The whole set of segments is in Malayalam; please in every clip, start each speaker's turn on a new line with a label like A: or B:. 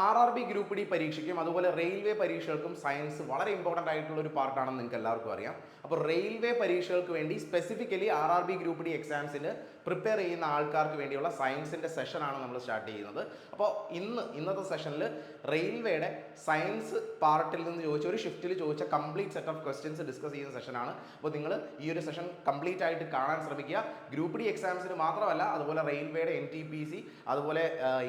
A: RRB ഗ്രൂപ്പ് ഡി പരീക്ഷയ്ക്കും അതുപോലെ റെയിൽവേ പരീക്ഷകൾക്കും സയൻസ് വളരെ ഇമ്പോർട്ടൻ്റ് ആയിട്ടുള്ള ഒരു പാർട്ടാണെന്ന് നിങ്ങൾക്ക് എല്ലാവർക്കും അറിയാം. അപ്പോൾ റെയിൽവേ പരീക്ഷകൾക്ക് വേണ്ടി സ്പെസിഫിക്കലി RRB ഗ്രൂപ്പ് ഡി എക്സാംസിന് പ്രിപ്പയർ ചെയ്യുന്ന ആൾക്കാർക്ക് വേണ്ടിയുള്ള സയൻസിൻ്റെ സെഷനാണ് നമ്മൾ സ്റ്റാർട്ട് ചെയ്യുന്നത്. അപ്പോൾ ഇന്നത്തെ സെഷനിൽ റെയിൽവേയുടെ സയൻസ് പാർട്ടിൽ നിന്ന് ചോദിച്ച ഒരു ഷിഫ്റ്റിൽ ചോദിച്ച complete set of questions discuss ചെയ്യുന്ന സെഷനാണ്. അപ്പോൾ നിങ്ങൾ ഈ ഒരു സെഷൻ കംപ്ലീറ്റ് ആയിട്ട് കാണാൻ ശ്രമിക്കുക. ഗ്രൂപ്പ് ഡി എക്സാംസിന് മാത്രമല്ല, അതുപോലെ റെയിൽവേയുടെ NTPC, അതുപോലെ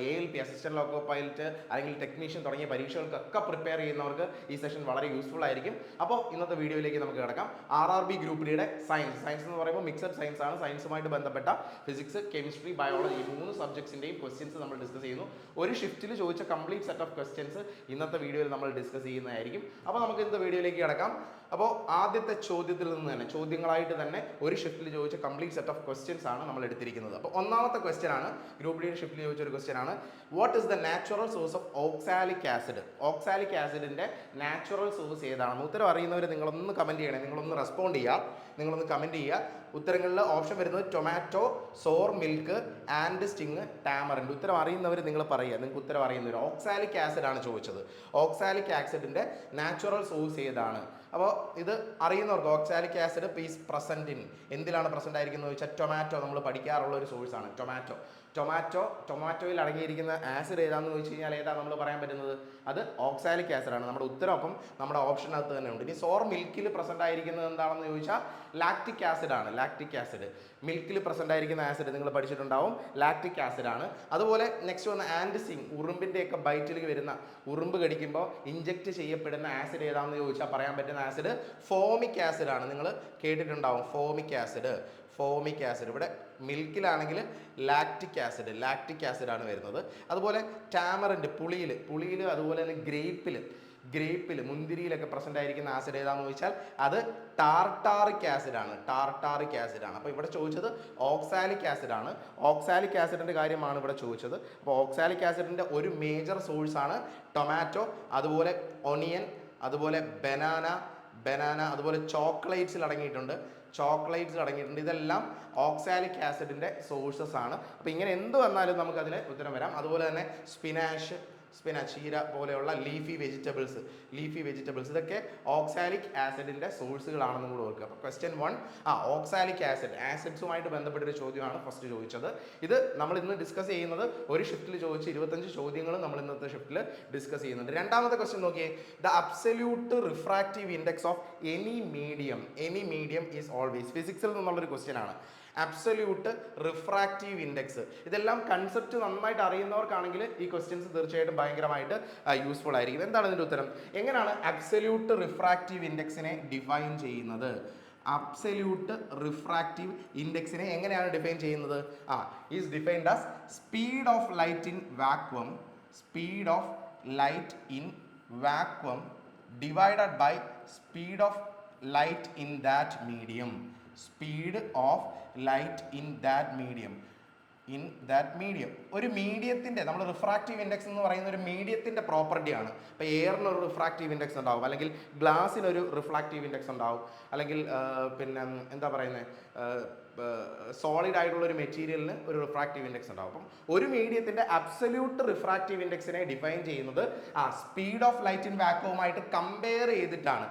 A: ALP അസിസ്റ്റന്റ് ലോക്കോ പൈലറ്റ് അല്ലെങ്കിൽ ടെക്നീഷ്യൻ തുടങ്ങിയ പരീക്ഷകൾക്കൊക്കെ പ്രിപ്പയർ ചെയ്യുന്നവർക്ക് ഈ സെഷൻ വളരെ യൂസ്ഫുൾ ആയിരിക്കും. അപ്പോൾ ഇന്നത്തെ വീഡിയോയിലേക്ക് നമുക്ക് കിടക്കാം. RRB ഗ്രൂപ്പ് ഡിയുടെ സയൻസ് എന്ന് പറയുമ്പോൾ മിക്സഡ് സയൻസ് ആണ്. സയൻസുമായിട്ട് ബന്ധപ്പെട്ട ഫിസിക്സ്, കെമിസ്ട്രി, ബയോളജി ഈ 3 സബ്ജക്ട്സിൻ്റെയും ക്വസ്റ്റ്യൻസ് നമ്മൾ ഡിസ്കസ് ചെയ്യുന്നു. ഒരു ഷിഫ്റ്റിൽ ചോദിച്ച കംപ്ലീറ്റ് സെറ്റ് ഓഫ് ക്വസ്റ്റ്യൻസ് ഇന്നത്തെ വീഡിയോയിൽ നമ്മൾ ഡിസ്കസ് ചെയ്യുന്നതായിരിക്കും. അപ്പോൾ നമുക്ക് ഇന്നത്തെ വീഡിയോയിലേക്ക് കിടക്കാം. അപ്പോൾ ആദ്യത്തെ ചോദ്യത്തിൽ നിന്ന് തന്നെ ചോദ്യങ്ങളായിട്ട് തന്നെ ഒരു ഷിഫ്റ്റിൽ ചോദിച്ച കംപ്ലീറ്റ് സെറ്റ് ഓഫ് ക്വസ്റ്റ്യൻസ് ആണ് നമ്മൾ എടുത്തിരിക്കുന്നത്. അപ്പോൾ ഒന്നാമത്തെ ക്വസ്റ്റ്യൻ ആണ്, ഗ്രൂപ്പ് ഡിയുടെ ഷിഫ്റ്റിൽ ചോദിച്ച ഒരു ക്വസ്റ്റ്യൻ ആണ്. What is the natural source of oxalic acid? Oxalic ആസിഡിന്റെ നാച്ചുറൽ സോഴ്സ് ഏതാണെന്ന് ഉത്തരം അറിയുന്നവർ നിങ്ങളൊന്ന് കമന്റ് ചെയ്യണേ, നിങ്ങളൊന്ന് റെസ്പോണ്ട് ചെയ്യുക, നിങ്ങളൊന്ന് കമന്റ് ചെയ്യുക. ഉത്തരങ്ങളിൽ ഓപ്ഷൻ വരുന്നത് tomato, sour milk, ant sting, tamarind. ഉത്തരം അറിയുന്നവർ നിങ്ങൾ പറയുക, നിങ്ങൾക്ക് ഉത്തരം അറിയുന്നവർ. ഓക്സാലിക് ആസിഡ് ആണ് ചോദിച്ചത്. ഓക്സാലിക് ആസിഡിന്റെ നാച്ചുറൽ സോഴ്സ് ഏതാണ്? അപ്പോൾ ഇത് അറിയുന്നവർക്ക് oxalic acid is present in, എന്തിലാണ് പ്രസന്റ് ആയിരിക്കുന്നത് ചോദിച്ചാൽ ടൊമാറ്റോ. നമ്മൾ പഠിക്കാറുള്ള ഒരു സോഴ്സാണ് ടൊമാറ്റോയിൽ അടങ്ങിയിരിക്കുന്ന ആസിഡ് ഏതാണെന്ന് ചോദിച്ചു കഴിഞ്ഞാൽ ഏതാണ് നമ്മൾ പറയാൻ പറ്റുന്നത്? അത് ഓക്സാലിക് ആസിഡാണ്. നമ്മുടെ ഉത്തരം അപ്പം നമ്മുടെ ഓപ്ഷനകത്ത് തന്നെ ഉണ്ട്. ഇനി സോർ മിൽക്കിൽ പ്രസന്റ് ആയിരിക്കുന്നത് എന്താണെന്ന് ചോദിച്ചാൽ ലാക്റ്റിക് ആസിഡ് ആണ്. ലാക്റ്റിക് ആസിഡ് മിൽക്കിൽ പ്രസന്റ് ആയിരിക്കുന്ന ആസിഡ് നിങ്ങൾ പഠിച്ചിട്ടുണ്ടാവും, ലാക്റ്റിക് ആസിഡ് ആണ്. അതുപോലെ നെക്സ്റ്റ് വന്ന ആൻഡ് സ്റ്റിങ്, ഉറുമ്പിൻ്റെയൊക്കെ ബൈറ്റിൽ വരുന്ന, ഉറുമ്പ് കടിക്കുമ്പോൾ ഇഞ്ചെക്ട് ചെയ്യപ്പെടുന്ന ആസിഡ് ഏതാണെന്ന് ചോദിച്ചാൽ പറയാൻ പറ്റുന്ന ആസിഡ് ഫോമിക് ആസിഡ് ആണ്. നിങ്ങൾ കേട്ടിട്ടുണ്ടാവും ഫോമിക് ആസിഡ്. ഇവിടെ മിൽക്കിലാണെങ്കിൽ ലാക്റ്റിക് ആസിഡ് ആണ് വരുന്നത്. അതുപോലെ ടാമറിൻ്റെ പുളിയിൽ അതുപോലെ തന്നെ ഗ്രേപ്പിൽ മുന്തിരിയിലൊക്കെ പ്രസന്റ് ആയിരിക്കുന്ന ആസിഡ് ഏതാണെന്ന് ചോദിച്ചാൽ അത് ടാർട്ടാറിക് ആസിഡ് ആണ്. അപ്പോൾ ഇവിടെ ചോദിച്ചത് ഓക്സാലിക് ആസിഡ് ആണ്. ഓക്സാലിക് ആസിഡിന്റെ കാര്യമാണ് ഇവിടെ ചോദിച്ചത്. അപ്പോൾ ഓക്സാലിക് ആസിഡിന്റെ ഒരു മേജർ സോഴ്സ് ആണ് ടൊമാറ്റോ, അതുപോലെ ഒണിയൻ, അതുപോലെ ബനാന, അതുപോലെ ചോക്ലേറ്റ്സിൽ അടങ്ങിയിട്ടുണ്ട്. ഇതെല്ലാം ഓക്സാലിക് ആസിഡിന്റെ സോഴ്സസ് ആണ്. അപ്പോൾ ഇങ്ങനെ എന്ത് വന്നാലും നമുക്കതിന് ഉത്തരം വരാം. അതുപോലെ തന്നെ സ്പിനാച്ച്, ചീര പോലെയുള്ള ലീഫി വെജിറ്റബിൾസ് ഇതൊക്കെ ഓക്സാലിക് ആസിഡിന്റെ സോഴ്സുകളാണെന്ന് കൂടെ ഓർക്കുക. അപ്പോൾ ക്വസ്റ്റ്യൻ 1 ഓക്സാലിക് ആസിഡ്സുമായിട്ട് ബന്ധപ്പെട്ടൊരു ചോദ്യമാണ് ഫസ്റ്റ് ചോദിച്ചത്. ഇത് നമ്മൾ ഇന്ന് ഡിസ്കസ് ചെയ്യുന്നത് ഒരു ഷിഫ്റ്റിൽ ചോദിച്ച് 25 ചോദ്യങ്ങൾ നമ്മൾ ഇന്നത്തെ ഷിഫ്റ്റിൽ ഡിസ്കസ് ചെയ്യുന്നുണ്ട്. രണ്ടാമത്തെ ക്വസ്റ്റ്യൻ നോക്കിയേ. The absolute refractive index of any medium is always. ഫിസിക്സിൽ നിന്നുള്ളൊരു ക്വസ്റ്റ്യൻ ആണ്. അബ്സല്യൂട്ട് റിഫ്രാക്റ്റീവ് ഇൻഡെക്സ്, ഇതെല്ലാം കൺസെപ്റ്റ് നന്നായിട്ട് അറിയുന്നവർക്കാണെങ്കിൽ ഈ ക്വസ്റ്റ്യൻസ് തീർച്ചയായിട്ടും ഭയങ്കരമായിട്ട് യൂസ്ഫുൾ ആയിരിക്കും. എന്താണ് ഇതിൻ്റെ ഉത്തരം? എങ്ങനെയാണ് അബ്സല്യൂട്ട് റിഫ്രാക്റ്റീവ് ഇൻഡെക്സിനെ ഡിഫൈൻ ചെയ്യുന്നത്? അബ്സല്യൂട്ട് റിഫ്രാക്റ്റീവ് ഇൻഡെക്സിനെ എങ്ങനെയാണ് ഡിഫൈൻ ചെയ്യുന്നത്? Is defined as speed of light in vacuum divided by speed of light in that medium. ഒരു മീഡിയത്തിൻ്റെ, നമ്മൾ റിഫ്രാക്റ്റീവ് ഇൻഡെക്സ് എന്ന് പറയുന്ന ഒരു മീഡിയത്തിൻ്റെ പ്രോപ്പർട്ടിയാണ്. ഇപ്പോൾ എയറിന് ഒരു റിഫ്രാക്റ്റീവ് ഇൻഡെക്സ് ഉണ്ടാവും, അല്ലെങ്കിൽ ഗ്ലാസിനൊരു റിഫ്രാക്റ്റീവ് ഇൻഡെക്സ് ഉണ്ടാവും, അല്ലെങ്കിൽ പിന്നെ എന്താ പറയുന്നത്, സോളിഡ് ആയിട്ടുള്ള ഒരു മെറ്റീരിയലിന് ഒരു റിഫ്രാക്റ്റീവ് ഇൻഡെക്സ് ഉണ്ടാവും. അപ്പം ഒരു മീഡിയത്തിൻ്റെ അബ്സല്യൂട്ട് റിഫ്രാക്റ്റീവ് ഇൻഡെക്സിനെ ഡിഫൈൻ ചെയ്യുന്നത് സ്പീഡ് ഓഫ് ലൈറ്റ് ഇൻ വാക്വവുമായിട്ട് കമ്പയർ ചെയ്തിട്ടാണ്.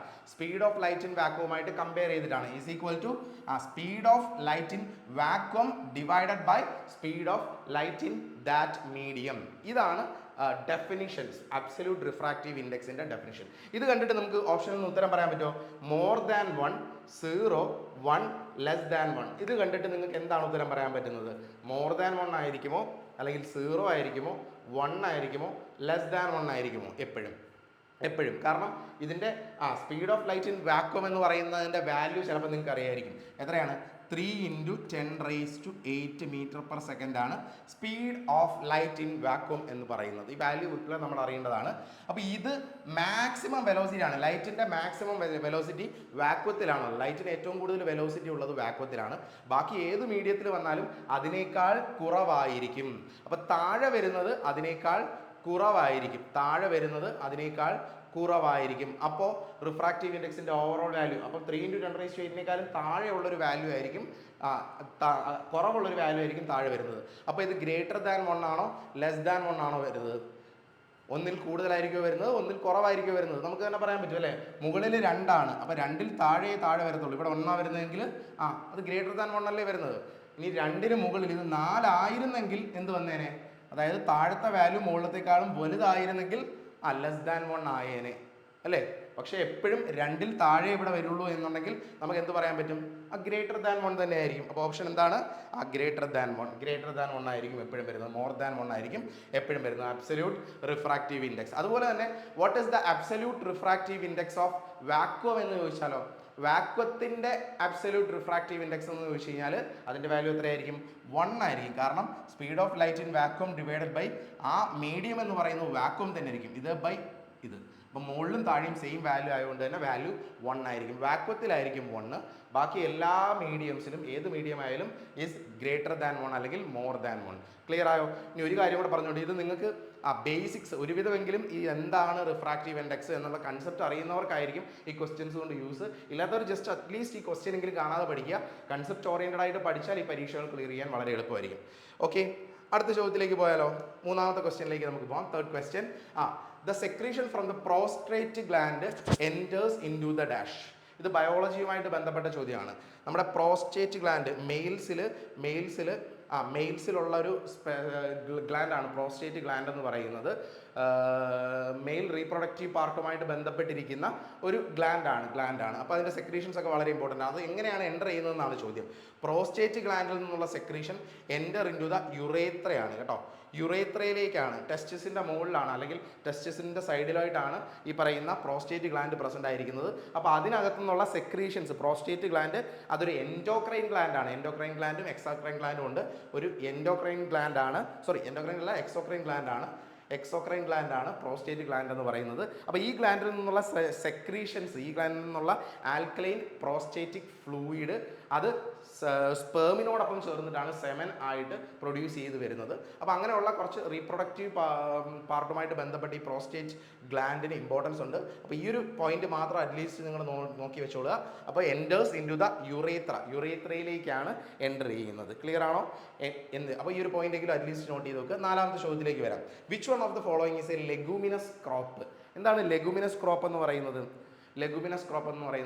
A: Is equal to speed of light in vacuum divided by speed of light in that medium. ഇതാണ് ഡെഫിനിഷൻസ്, അബ്സല്യൂട്ട് റിഫ്രാക്റ്റീവ് ഇൻഡെക്സിന്റെ ഡെഫിനിഷൻ. ഇത് കണ്ടിട്ട് നമുക്ക് ഓപ്ഷനിൽ നിന്ന് ഉത്തരം പറയാൻ പറ്റുമോ? More than 1, 0, 1, less than 1. ഇത് കണ്ടിട്ട് നിങ്ങൾക്ക് എന്താണ് ഉത്തരം പറയാൻ പറ്റുന്നത്? മോർ ദാൻ 1 ആയിരിക്കുമോ, അല്ലെങ്കിൽ 0 ആയിരിക്കുമോ, 1 ആയിരിക്കുമോ, ലെസ് ദാൻ 1 ആയിരിക്കുമോ? എപ്പോഴും. കാരണം ഇതിൻ്റെ speed of light in vacuum എന്ന് പറയുന്നതിൻ്റെ വാല്യൂ ചിലപ്പോൾ നിങ്ങൾക്ക് അറിയായിരിക്കും. എത്രയാണ്? 3 × 10⁸ മീറ്റർ പെർ സെക്കൻഡ് ആണ് speed of light in vacuum എന്ന് പറയുന്നത്. ഈ വാല്യൂ വീട്ടിൽ നമ്മൾ അറിയേണ്ടതാണ്. അപ്പോൾ ഇത് മാക്സിമം വെലോസിറ്റി ആണ്. ലൈറ്റിൻ്റെ മാക്സിമം വെലോസിറ്റി വാക്വത്തിലാണ്. ലൈറ്റിന് ഏറ്റവും കൂടുതൽ വെലോസിറ്റി ഉള്ളത് വാക്വത്തിലാണ്. ബാക്കി ഏത് മീഡിയത്തിൽ വന്നാലും അതിനേക്കാൾ കുറവായിരിക്കും. അപ്പോൾ താഴെ വരുന്നത് അതിനേക്കാൾ കുറവായിരിക്കും. അപ്പോൾ റിഫ്രാക്റ്റീവ് ഇൻഡെക്സിന്റെ ഓവറോൾ വാല്യൂ അപ്പോൾ 3 × 10⁸ താഴെയുള്ളൊരു വാല്യൂ ആയിരിക്കും, കുറവുള്ളൊരു വാല്യൂ ആയിരിക്കും താഴെ വരുന്നത്. അപ്പോൾ ഇത് ഗ്രേറ്റർ ദാൻ 1 ആണോ ലെസ് ദാൻ 1 ആണോ വരുന്നത്? ഒന്നിൽ കൂടുതലായിരിക്കും വരുന്നത്, ഒന്നിൽ കുറവായിരിക്കും വരുന്നത്, നമുക്ക് തന്നെ പറയാൻ പറ്റും അല്ലേ. മുകളിൽ 2 അപ്പോൾ 2ൽ താഴെ വരത്തുള്ളൂ. ഇവിടെ 1 വരുന്നതെങ്കിൽ അത് ഗ്രേറ്റർ ദാൻ 1 അല്ലേ വരുന്നത്. ഇനി 2ന് മുകളിൽ ഇത് 4 ആയിരുന്നെങ്കിൽ എന്ത് വന്നേനെ, അതായത് താഴത്തെ വാല്യൂ മുകളിലത്തേക്കാളും വലുതായിരുന്നെങ്കിൽ ലെസ് ദാൻ 1 ആയേനെ അല്ലേ. പക്ഷേ എപ്പോഴും 2ൽ താഴെ ഇവിടെ വരുള്ളൂ എന്നുണ്ടെങ്കിൽ നമുക്ക് എന്ത് പറയാൻ പറ്റും, ഗ്രേറ്റർ ദാൻ 1 തന്നെ ആയിരിക്കും. അപ്പോൾ ഓപ്ഷൻ എന്താണ്, ഗ്രേറ്റർ ദാൻ 1 ആയിരിക്കും എപ്പോഴും വരുന്നത്. മോർ ദാൻ 1 ആയിരിക്കും എപ്പോഴും വരുന്നത്. Absolute refractive index. അതുപോലെ തന്നെ what is the absolute refractive index of vacuum എന്ന് ചോദിച്ചാലോ, വാക്വത്തിൻ്റെ അബ്സല്യൂട്ട് റിഫ്രാക്റ്റീവ് ഇൻഡെക്സ് എന്ന് ചോദിച്ചു കഴിഞ്ഞാൽ അതിൻ്റെ വാല്യൂ എത്രയായിരിക്കും, 1 ആയിരിക്കും. കാരണം speed of light in vacuum divided by ആ മീഡിയം എന്ന് പറയുന്നത് വാക്വം തന്നെ ആയിരിക്കും, ഇത് ബൈ ഇത്. അപ്പം മുകളിലും താഴെയും സെയിം വാല്യൂ ആയതുകൊണ്ട് തന്നെ വാല്യൂ 1 ആയിരിക്കും. വാക്വത്തിലായിരിക്കും 1, ബാക്കി എല്ലാ മീഡിയംസിലും ഏത് മീഡിയം ആയാലും ഈസ് ഗ്രേറ്റർ ദാൻ 1 അല്ലെങ്കിൽ മോർ ദാൻ 1. ക്ലിയർ ആയോ? ഇനി ഒരു കാര്യം കൂടെ പറഞ്ഞുകൊണ്ട്, ഇത് നിങ്ങൾക്ക് ബേസിക്സ് ഒരുവിധമെങ്കിലും ഈ എന്താണ് റിഫ്രാക്റ്റീവ് ഇൻഡെക്സ് എന്നുള്ള കൺസെപ്റ്റ് അറിയുന്നവർക്കായിരിക്കും ഈ ക്വസ്റ്റ്യൻസ് കൊണ്ട് യൂസ്. ഇല്ലാത്തവർ ജസ്റ്റ് അറ്റ്ലീസ്റ്റ് ഈ ക്വസ്റ്റ്യൻ എങ്കിലും കാണാതെ പഠിക്കുക. കൺസെപ്റ്റ് ഓറിയൻറ്റഡ് ആയിട്ട് പഠിച്ചാൽ ഈ പരീക്ഷകൾ ക്ലിയർ ചെയ്യാൻ വളരെ എളുപ്പമായിരിക്കും. ഓക്കെ, അടുത്ത ചോദ്യത്തിലേക്ക് പോയാലോ. മൂന്നാമത്തെ ക്വസ്റ്റ്യനിലേക്ക് നമുക്ക് പോകാം. Third question, the secretion from the prostate gland enters into the dash. ഇത് ബയോളജിയുമായിട്ട് ബന്ധപ്പെട്ട ചോദ്യമാണ്. നമ്മുടെ പ്രോസ്റ്റേറ്റ് ഗ്ലാൻഡ് മെയിൽസിലുള്ള ഒരു ഗ്ലാൻഡാണ് പ്രോസ്റ്റേറ്റ് ഗ്ലാൻഡ് എന്ന് പറയുന്നത്. മെയിൽ റീപ്രൊഡക്റ്റീവ് പാർട്ടുമായിട്ട് ബന്ധപ്പെട്ടിരിക്കുന്ന ഒരു ഗ്ലാൻഡാണ്. അപ്പോൾ അതിൻ്റെ സെക്രീഷൻസ് ഒക്കെ വളരെ ഇമ്പോർട്ടൻ്റ് ആണ്. അത് എങ്ങനെയാണ് എൻ്റർ ചെയ്യുന്നതെന്നാണ് ചോദ്യം. പ്രോസ്റ്റേറ്റ് ഗ്ലാൻഡിൽ നിന്നുള്ള secretion enter into the യുറേത്രയാണ് കേട്ടോ. യുറേത്രയിലേക്കാണ്, ടെസ്റ്റിസിൻ്റെ മുകളിലാണ് അല്ലെങ്കിൽ ടെസ്റ്റിസിൻ്റെ സൈഡിലായിട്ടാണ് ഈ പറയുന്ന പ്രോസ്റ്റേറ്റ് ഗ്ലാൻഡ് പ്രസൻ്റ് ആയിരിക്കുന്നത്. അപ്പോൾ അതിനകത്തു നിന്നുള്ള സെക്രീഷൻസ്, പ്രോസ്റ്റേറ്റ് ഗ്ലാൻഡ് അതൊരു എൻഡോക്രൈൻ ഗ്ലാൻഡാണ്. എൻഡോക്രൈൻ ഗ്ലാൻഡും എക്സോക്രൈൻ ഗ്ലാൻഡും ഉണ്ട്. ഒരു എൻഡോക്രൈൻ ഗ്ലാൻഡാണ്, എൻഡോക്രൈൻ അല്ല, എക്സോക്രൈൻ ഗ്ലാൻഡാണ് പ്രോസ്റ്റേറ്റ് ഗ്ലാൻഡ് എന്ന് പറയുന്നത്. അപ്പോൾ ഈ ഗ്ലാൻഡിൽ നിന്നുള്ള സെക്രീഷൻസ്, ഈ ഗ്ലാൻഡിൽ നിന്നുള്ള ആൽക്കലൈൻ പ്രോസ്റ്റേറ്റിക് ഫ്ലൂയിഡ് അത് സ്പേമിനോടൊപ്പം ചേർന്നിട്ടാണ് സെമൻ ആയിട്ട് പ്രൊഡ്യൂസ് ചെയ്ത് വരുന്നത്. അപ്പോൾ അങ്ങനെയുള്ള കുറച്ച് റീപ്രൊഡക്റ്റീവ് പാർട്ടുമായിട്ട് ബന്ധപ്പെട്ട് ഈ പ്രോസ്റ്റേറ്റ് ഗ്ലാൻഡിന് ഇമ്പോർട്ടൻസ് ഉണ്ട്. അപ്പോൾ ഈ ഒരു പോയിന്റ് മാത്രം അറ്റ്ലീസ്റ്റ് നിങ്ങൾ നോക്കി വെച്ചോളുക. അപ്പോൾ എൻറ്റേഴ്സ് ഇൻ ടു ദ യുറേത്രയിലേക്കാണ് എൻ്റർ ചെയ്യുന്നത്. ക്ലിയർ ആണോ? അപ്പോൾ ഈ ഒരു പോയിന്റെങ്കിലും അറ്റ്ലീസ്റ്റ് നോട്ട് ചെയ്ത് നോക്കുക. നാലാമത്തെ ചോദ്യത്തിലേക്ക് വരാം. Which one of the following is A leguminous crop? എന്താണ് ലെഗുമിനസ് ക്രോപ്പ് എന്ന് പറയുന്നത്?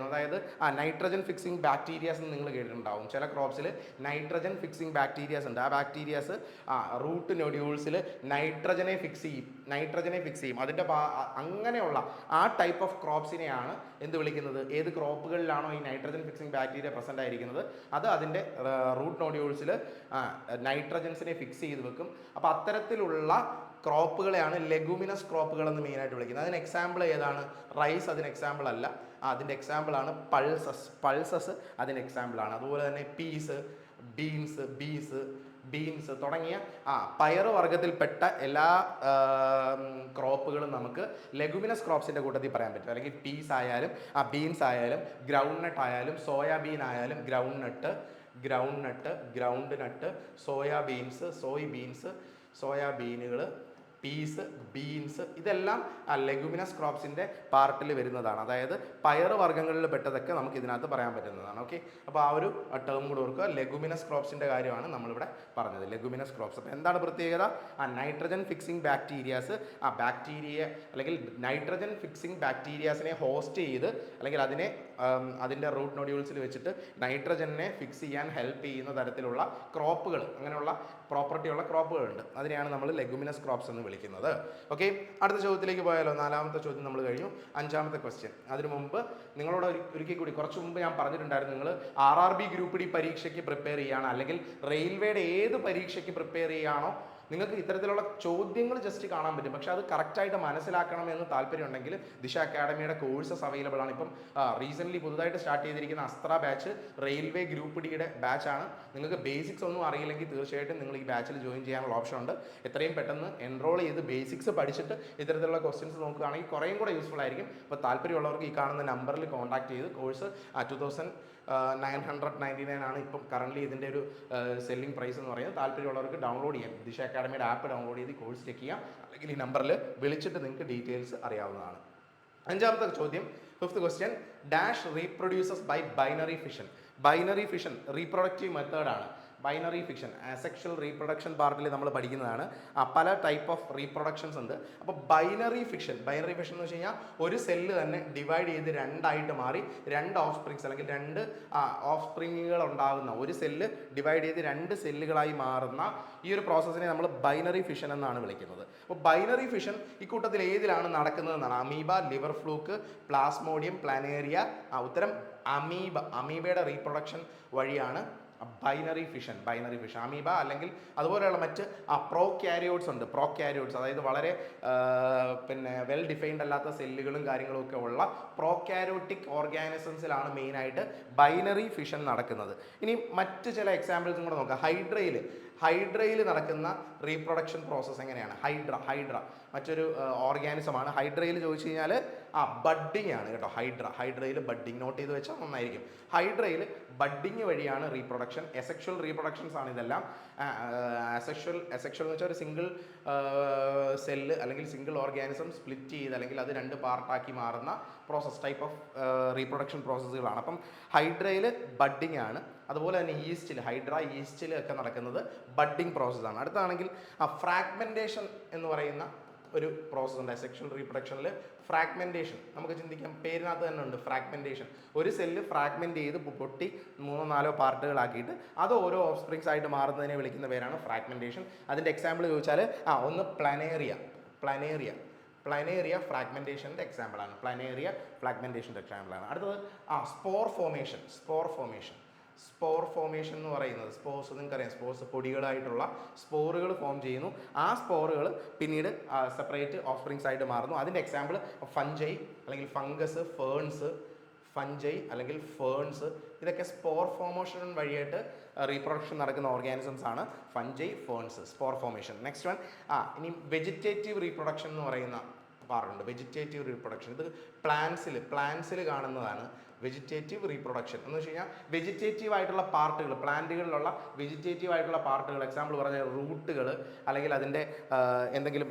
A: അതായത് നൈട്രജൻ ഫിക്സിങ് ബാക്ടീരിയാസ് എന്ന് നിങ്ങൾ കേട്ടിട്ടുണ്ടാവും. ചില ക്രോപ്സിൽ നൈട്രജൻ ഫിക്സിങ് ബാക്ടീരിയാസ് ഉണ്ട്. ആ ബാക്ടീരിയാസ് റൂട്ട് നൊഡ്യൂൾസിൽ നൈട്രജനെ ഫിക്സ് ചെയ്യും. അതിൻ്റെ അങ്ങനെയുള്ള ആ ടൈപ്പ് ഓഫ് ക്രോപ്സിനെയാണ് എന്ത് വിളിക്കുന്നത്? ഏത് ക്രോപ്പുകളിലാണോ ഈ നൈട്രജൻ ഫിക്സിങ് ബാക്ടീരിയ പ്രസൻ്റ് ആയിരിക്കുന്നത് അത് അതിൻ്റെ റൂട്ട് നൊഡ്യൂൾസിൽ നൈട്രജൻസിനെ ഫിക്സ് ചെയ്ത് വെക്കും. അപ്പോൾ അത്തരത്തിലുള്ള ക്രോപ്പുകളെയാണ് ലെഗുമിനസ് ക്രോപ്പുകൾ എന്ന് മെയിനായിട്ട് വിളിക്കുന്നത്. അതിന് എക്സാമ്പിൾ ഏതാണ്? റൈസ് അതിന് എക്സാമ്പിൾ അല്ല, അതിൻ്റെ എക്സാമ്പിളാണ് പൾസസ് അതിന് എക്സാമ്പിളാണ്. അതുപോലെ തന്നെ പീസ്, ബീൻസ് തുടങ്ങിയ പയറ് വർഗ്ഗത്തിൽപ്പെട്ട എല്ലാ ക്രോപ്പുകളും നമുക്ക് ലെഗുമിനസ് ക്രോപ്സിൻ്റെ കൂട്ടത്തിൽ പറയാൻ പറ്റും. അല്ലെങ്കിൽ പീസ് ആയാലും ബീൻസ് ആയാലും ഗ്രൗണ്ട് നട്ട് ആയാലും സോയാബീൻ ആയാലും ഗ്രൗണ്ട് നട്ട് സോയാബീനുകൾ, പീസ്, ബീൻസ് ഇതെല്ലാം ലെഗുമിനസ് ക്രോപ്സിൻ്റെ പാർട്ടിൽ വരുന്നതാണ്. അതായത് പയറ് വർഗ്ഗങ്ങളിൽ പെട്ടതൊക്കെ നമുക്ക് ഇതിനകത്ത് പറയാൻ പറ്റുന്നതാണ്. ഓക്കെ, അപ്പോൾ ആ ഒരു ടേം കൂടെ ഓർക്കുക. ലെഗുമിനസ് ക്രോപ്സിൻ്റെ കാര്യമാണ് നമ്മളിവിടെ പറഞ്ഞത്. Leguminous crops. അപ്പോൾ എന്താണ് പ്രത്യേകത? നൈട്രജൻ ഫിക്സിങ് ബാക്ടീരിയാസ് അല്ലെങ്കിൽ നൈട്രജൻ ഫിക്സിങ് ബാക്ടീരിയാസിനെ ഹോസ്റ്റ് ചെയ്ത് അല്ലെങ്കിൽ അതിൻ്റെ റൂട്ട് നൊഡ്യൂൾസിൽ വെച്ചിട്ട് നൈട്രജനെ ഫിക്സ് ചെയ്യാൻ ഹെൽപ്പ് ചെയ്യുന്ന തരത്തിലുള്ള ക്രോപ്പുകൾ, അങ്ങനെയുള്ള പ്രോപ്പർട്ടിയുള്ള ക്രോപ്പുകളുണ്ട്. അതിനെയാണ് നമ്മൾ ലെഗുമിനസ് ക്രോപ്സ് എന്ന് വിളിക്കുന്നത്. ഓക്കെ, അടുത്ത ചോദ്യത്തിലേക്ക് പോയാലോ. നാലാമത്തെ ചോദ്യം നമ്മൾ കഴിഞ്ഞു. അഞ്ചാമത്തെ ക്വസ്റ്റ്യൻ. അതിനു മുമ്പ് നിങ്ങളോട് ഒരിക്കൽ കൂടി, കുറച്ച് മുമ്പ് ഞാൻ പറഞ്ഞിട്ടുണ്ടായിരുന്നു, നിങ്ങൾ RRB ഗ്രൂപ്പ് ഡി പരീക്ഷയ്ക്ക് പ്രിപ്പയർ ചെയ്യുകയാണ് അല്ലെങ്കിൽ റെയിൽവേയുടെ ഏത് പരീക്ഷയ്ക്ക് പ്രിപ്പയർ ചെയ്യുകയാണോ നിങ്ങൾക്ക് ഇത്തരത്തിലുള്ള ചോദ്യങ്ങൾ ജസ്റ്റ് കാണാൻ പറ്റും. പക്ഷേ അത് കറക്റ്റായിട്ട് മനസ്സിലാക്കണമെന്ന് താല്പര്യമുണ്ടെങ്കിൽ ദിശ അക്കാഡമിയുടെ കോഴ്സസ് അവൈലബിൾ ആണ്. ഇപ്പം റീസെൻ്റ്ലി പുതുതായിട്ട് സ്റ്റാർട്ട് ചെയ്തിരിക്കുന്ന അസ്ത്ര ബാച്ച് റെയിൽവേ ഗ്രൂപ്പ് ഡിയുടെ ബാച്ചാണ്. നിങ്ങൾക്ക് ബേസിക്സ് ഒന്നും അറിയില്ലെങ്കിൽ തീർച്ചയായിട്ടും നിങ്ങൾ ഈ ബാച്ചിൽ ജോയിൻ ചെയ്യാനുള്ള ഓപ്ഷൻ ഉണ്ട്. എത്രയും പെട്ടെന്ന് എൻറോൾ ചെയ്ത് ബേസിക്സ് പഠിച്ചിട്ട് ഇത്തരത്തിലുള്ള ക്വസ്റ്റ്യൻസ് നോക്കുകയാണെങ്കിൽ കുറേയും കൂടെ യൂസ്ഫുൾ ആയിരിക്കും. അപ്പോൾ താല്പര്യമുള്ളവർക്ക് ഈ കാണുന്ന നമ്പറിൽ കോൺടാക്ട് ചെയ്ത് കോഴ്സ് 2999 ആണ് ഇപ്പം കറൻ്റ്ലി ഇതിൻ്റെ ഒരു സെല്ലിംഗ് പ്രൈസ് എന്ന് പറയുന്നത്. താല്പര്യമുള്ളവർക്ക് ഡൗൺലോഡ് ചെയ്യാം. ദിശ അക്കാഡമിയുടെ ആപ്പ് ഡൗൺലോഡ് ചെയ്ത് കോഴ്സ് ചെക്ക് ചെയ്യാം. അല്ലെങ്കിൽ ഈ നമ്പറിൽ വിളിച്ചിട്ട് നിങ്ങൾക്ക് ഡീറ്റെയിൽസ് അറിയാവുന്നതാണ്. അഞ്ചാമത്തെ ചോദ്യം, fifth question. Dash reproduces by binary fission reproductive മെത്തേഡാണ്. ബൈനറി ഫിക്ഷൻ അസെക്ഷൽ റീപ്രൊഡക്ഷൻ പാർട്ടിൽ നമ്മൾ പഠിക്കുന്നതാണ്. പല ടൈപ്പ് ഓഫ് റീപ്രൊഡക്ഷൻസ് ഉണ്ട്. അപ്പോൾ ബൈനറി ഫിക്ഷൻ എന്ന് വെച്ച് കഴിഞ്ഞാൽ ഒരു സെല്ല് തന്നെ ഡിവൈഡ് ചെയ്ത് രണ്ടായിട്ട് മാറി രണ്ട് ഓഫ് സ്പ്രിങ്സ് അല്ലെങ്കിൽ രണ്ട് ഓഫ് സ്പ്രിങ്ങുകൾ ഉണ്ടാകുന്ന ഒരു സെല്ല് ഡിവൈഡ് ചെയ്ത് രണ്ട് സെല്ലുകളായി മാറുന്ന ഈ ഒരു പ്രോസസ്സിനെ നമ്മൾ ബൈനറി ഫിഷൻ എന്നാണ് വിളിക്കുന്നത്. അപ്പോൾ ബൈനറി ഫിഷൻ ഇക്കൂട്ടത്തിൽ ഏതിലാണ് നടക്കുന്നതെന്നാണ്. Amoeba, liver fluke, plasmodium, planaria. ഉത്തരം അമീബയുടെ റീപ്രൊഡക്ഷൻ വഴിയാണ് ബൈനറി ഫിഷൻ. അമീബ അല്ലെങ്കിൽ അതുപോലെയുള്ള മറ്റ് പ്രോക്യാരിയോട്സ് ഉണ്ട്. പ്രോക്യാരിയോട്സ് അതായത് വളരെ വെൽ ഡിഫൈൻഡ് അല്ലാത്ത സെല്ലുകളും കാര്യങ്ങളും ഒക്കെ ഉള്ള പ്രോക്യാരിയോട്ടിക് ഓർഗാനിസംസിലാണ് മെയിനായിട്ട് ബൈനറി ഫിഷൻ നടക്കുന്നത്. ഇനി മറ്റ് ചില എക്സാമ്പിൾസും കൂടെ നോക്കാം. ഹൈഡ്രയിൽ നടക്കുന്ന റീപ്രൊഡക്ഷൻ പ്രോസസ്സ് എങ്ങനെയാണ്? ഹൈഡ്ര മറ്റൊരു ഓർഗാനിസമാണ്. ഹൈഡ്രയിൽ ചോദിച്ചു കഴിഞ്ഞാൽ ബഡ്ഡിങ് ആണ് കേട്ടോ. ഹൈഡ്രയിൽ ബഡ്ഡിങ് നോട്ട് ചെയ്ത് വെച്ചാൽ നന്നായിരിക്കും. ഹൈഡ്രയിൽ ബഡ്ഡിങ് വഴിയാണ് റീപ്രൊഡക്ഷൻ. എസെക്ഷൽ റീപ്രൊഡക്ഷൻസ് ആണ് ഇതെല്ലാം. എസെക്ഷൽ എന്ന് വെച്ചാൽ ഒരു സിംഗിൾ സെല്ല് അല്ലെങ്കിൽ സിംഗിൾ ഓർഗാനിസം സ്പ്ലിറ്റ് ചെയ്ത് അല്ലെങ്കിൽ അത് രണ്ട് പാർട്ടാക്കി മാറുന്ന പ്രോസസ് ടൈപ്പ് ഓഫ് റീപ്രൊഡക്ഷൻ പ്രോസസ്സുകളാണ്. അപ്പം ഹൈഡ്രയിൽ ബഡ്ഡിങ് ആണ്. അതുപോലെ തന്നെ ഈസ്റ്റിൽ ഒക്കെ നടക്കുന്നത് ബഡ്ഡിങ് പ്രോസസ്സാണ്. അടുത്താണെങ്കിൽ ഫ്രാഗ്മെൻറ്റേഷൻ എന്ന് പറയുന്ന ഒരു പ്രോസസ്സ് ഉണ്ട്. സെക്ഷൽ റീപ്രൊഡക്ഷനിൽ ഫ്രാഗ്മെൻറ്റേഷൻ നമുക്ക് ചിന്തിക്കാം, പേരിനകത്ത് തന്നെ ഉണ്ട് ഫ്രാഗ്മെൻറ്റേഷൻ. ഒരു സെല്ല് ഫ്രാഗ്മെൻറ്റ് ചെയ്ത് പൊട്ടി 3-4 പാർട്ടുകളാക്കിയിട്ട് അത് ഓരോ ഓഫ് സ്പ്രിങ്സ് ആയിട്ട് മാറുന്നതിനെ വിളിക്കുന്ന പേരാണ് ഫ്രാഗ്മെൻറ്റേഷൻ. അതിൻ്റെ എക്സാമ്പിൾ ചോദിച്ചാൽ ഒന്ന് പ്ലാനേറിയ ഫ്രാഗ്മെൻറ്റേഷൻ്റെ എക്സാമ്പിളാണ്. അടുത്തത് സ്പോർ ഫോമേഷൻ എന്ന് പറയുന്നത്, സ്പോർസ് നിങ്ങൾക്കറിയാം, സ്പോർസ് പൊടികളായിട്ടുള്ള സ്പോറുകൾ ഫോം ചെയ്യുന്നു. ആ സ്പോറുകൾ പിന്നീട് സെപ്പറേറ്റ് ഓഫ് സ്പ്രിങ്സ് ആയിട്ട് മാറുന്നു. അതിൻ്റെ എക്സാമ്പിൾ ഫഞ്ചൈ അല്ലെങ്കിൽ ഫേൺസ് ഇതൊക്കെ സ്പോർ ഫോമേഷൻ വഴിയായിട്ട് റീപ്രൊഡക്ഷൻ നടക്കുന്ന ഓർഗാനിസംസ് ആണ്. Fungi, ferns, spore formation. Next one ഇനി വെജിറ്റേറ്റീവ് റീപ്രൊഡക്ഷൻ എന്ന് പറയുന്ന പാർട്ടുണ്ട്. വെജിറ്റേറ്റീവ് റീപ്രൊഡക്ഷൻ ഇത് പ്ലാന്റ്സിൽ കാണുന്നതാണ്. വെജിറ്റേറ്റീവ് റീപ്രൊഡക്ഷൻ എന്ന് വെച്ച് കഴിഞ്ഞാൽ വെജിറ്റേറ്റീവ് ആയിട്ടുള്ള പാർട്ടുകൾ, പ്ലാന്റുകളിലുള്ള വെജിറ്റേറ്റീവ് ആയിട്ടുള്ള പാർട്ടുകൾ, എക്സാമ്പിൾ പറഞ്ഞാൽ റൂട്ടുകൾ അല്ലെങ്കിൽ അതിൻ്റെ എന്തെങ്കിലും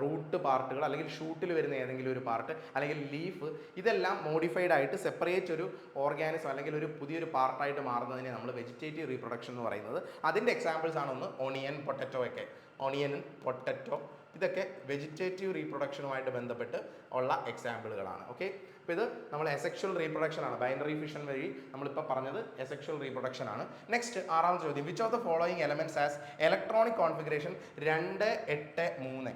A: റൂട്ട് പാർട്ടുകൾ അല്ലെങ്കിൽ ഷൂട്ടിൽ വരുന്ന ഏതെങ്കിലും ഒരു പാർട്ട് അല്ലെങ്കിൽ ലീഫ്, ഇതെല്ലാം മോഡിഫൈഡ് ആയിട്ട് സെപ്പറേറ്റ് ഒരു ഓർഗാനിസം അല്ലെങ്കിൽ ഒരു പുതിയൊരു പാർട്ടായിട്ട് മാറുന്നതിനെ നമ്മൾ വെജിറ്റേറ്റീവ് റീപ്രൊഡക്ഷൻ എന്ന് പറയുന്നത്. അതിൻ്റെ എക്സാമ്പിൾസ് ആണ് ഒന്ന് ഓണിയൻ, പൊട്ടറ്റോ. ഇതൊക്കെ വെജിറ്റേറ്റീവ് റീപ്രൊഡക്ഷനുമായിട്ട് ബന്ധപ്പെട്ട് ഉള്ള എക്സാമ്പിളുകളാണ്. ഓക്കെ, അപ്പോൾ ഇത് നമ്മൾ എസെക്ഷൽ റീപ്രൊഡക്ഷൻ ആണ്. ബൈനറി ഫിഷൻ വഴി നമ്മളിപ്പോൾ പറഞ്ഞത് എസെക്ഷൽ റീപ്രൊഡക്ഷൻ ആണ്. നെക്സ്റ്റ് 6ാമത്തെ ചോദ്യം. Which of the following elements has electronic configuration 2, 8, 3?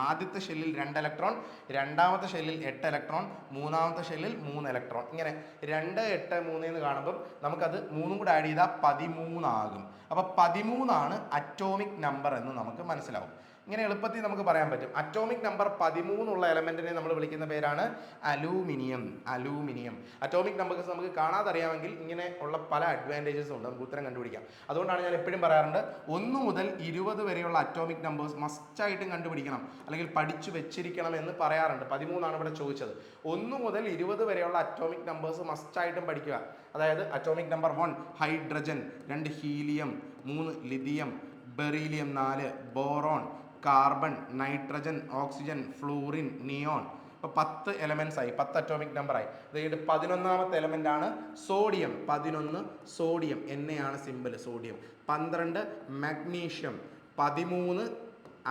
A: ആദ്യത്തെ ഷെല്ലിൽ 2 ഇലക്ട്രോൺ, രണ്ടാമത്തെ ഷെല്ലിൽ 8 ഇലക്ട്രോൺ, മൂന്നാമത്തെ ഷെല്ലിൽ 3 ഇലക്ട്രോൺ. ഇങ്ങനെ 2, 8, 3 എന്ന് കാണുമ്പം നമുക്കത് 3 കൂടെ ആഡ് ചെയ്താൽ 13 ആകും. അപ്പോൾ 13 ആണ് അറ്റോമിക് നമ്പർ എന്ന് നമുക്ക് മനസ്സിലാവും. ഇങ്ങനെ എളുപ്പത്തിൽ നമുക്ക് പറയാൻ പറ്റും. അറ്റോമിക് നമ്പർ 13 ഉള്ള എലമെന്റിനെ നമ്മൾ വിളിക്കുന്ന പേരാണ് അലൂമിനിയം. അറ്റോമിക് നമ്പേഴ്സ് നമുക്ക് കാണാതെ അറിയാമെങ്കിൽ ഇങ്ങനെ ഉള്ള പല അഡ്വാൻറ്റേജസ് ഉണ്ട്, നമുക്ക് ഉത്തരം കണ്ടുപിടിക്കാം. അതുകൊണ്ടാണ് ഞാൻ എപ്പോഴും പറയാറുണ്ട് 1 മുതൽ 20 വരെയുള്ള അറ്റോമിക് നമ്പേഴ്സ് മസ്റ്റായിട്ടും കണ്ടുപിടിക്കണം അല്ലെങ്കിൽ പഠിച്ചു വെച്ചിരിക്കണം എന്ന് പറയാറുണ്ട്. 13 ഇവിടെ ചോദിച്ചത്. 1 മുതൽ 20 വരെയുള്ള അറ്റോമിക് നമ്പേഴ്സ് മസ്റ്റായിട്ടും പഠിക്കുക. അതായത് atomic number 1 hydrogen, 2 helium, 3 lithium, beryllium, 4 boron, carbon, nitrogen, oxygen, fluorine, neon. ഇപ്പോൾ 10 എലമെന്റ്സ് ആയി, 10 അറ്റോമിക് നമ്പർ ആയി. അതായത് 11ാമത്തെ എലമെന്റ് ആണ് സോഡിയം. 11 സോഡിയം, എണ്ണയാണ് simple sodium. 12 magnesium, 13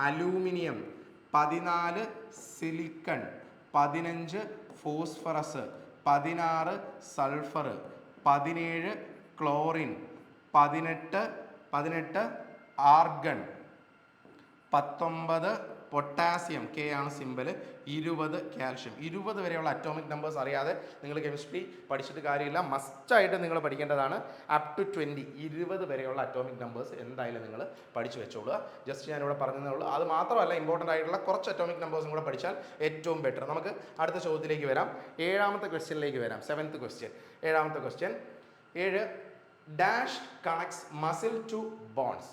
A: aluminium, 14 silicon, 15 phosphorus, 16 sulphur, 17 chlorine, 18 argon, 19 potassium, K ആണ് സിമ്പിൾ, 20 കാൽഷ്യം. 20 വരെയുള്ള അറ്റോമിക് നമ്പേഴ്സ് അറിയാതെ നിങ്ങൾ കെമിസ്ട്രി പഠിച്ചിട്ട് കാര്യമില്ല. മസ്റ്റായിട്ട് നിങ്ങൾ പഠിക്കേണ്ടതാണ്. അപ് ടു 20 വരെയുള്ള അറ്റോമിക് നമ്പേഴ്സ് എന്തായാലും നിങ്ങൾ പഠിച്ചു വെച്ചോളുക. ജസ്റ്റ് ഞാനിവിടെ പറഞ്ഞതേ ഉള്ളൂ. അത് മാത്രമല്ല, ഇമ്പോർട്ടൻ്റ് ആയിട്ടുള്ള കുറച്ച് അറ്റോമിക് നമ്പേഴ്സും കൂടെ പഠിച്ചാൽ ഏറ്റവും ബെറ്റർ. നമുക്ക് അടുത്ത ചോദ്യത്തിലേക്ക് വരാം. 7ാമത്തെ ക്വസ്റ്റ്യനിലേക്ക് വരാം. 7th question. 7ാമത്തെ question. 7 dash connects muscle to bones.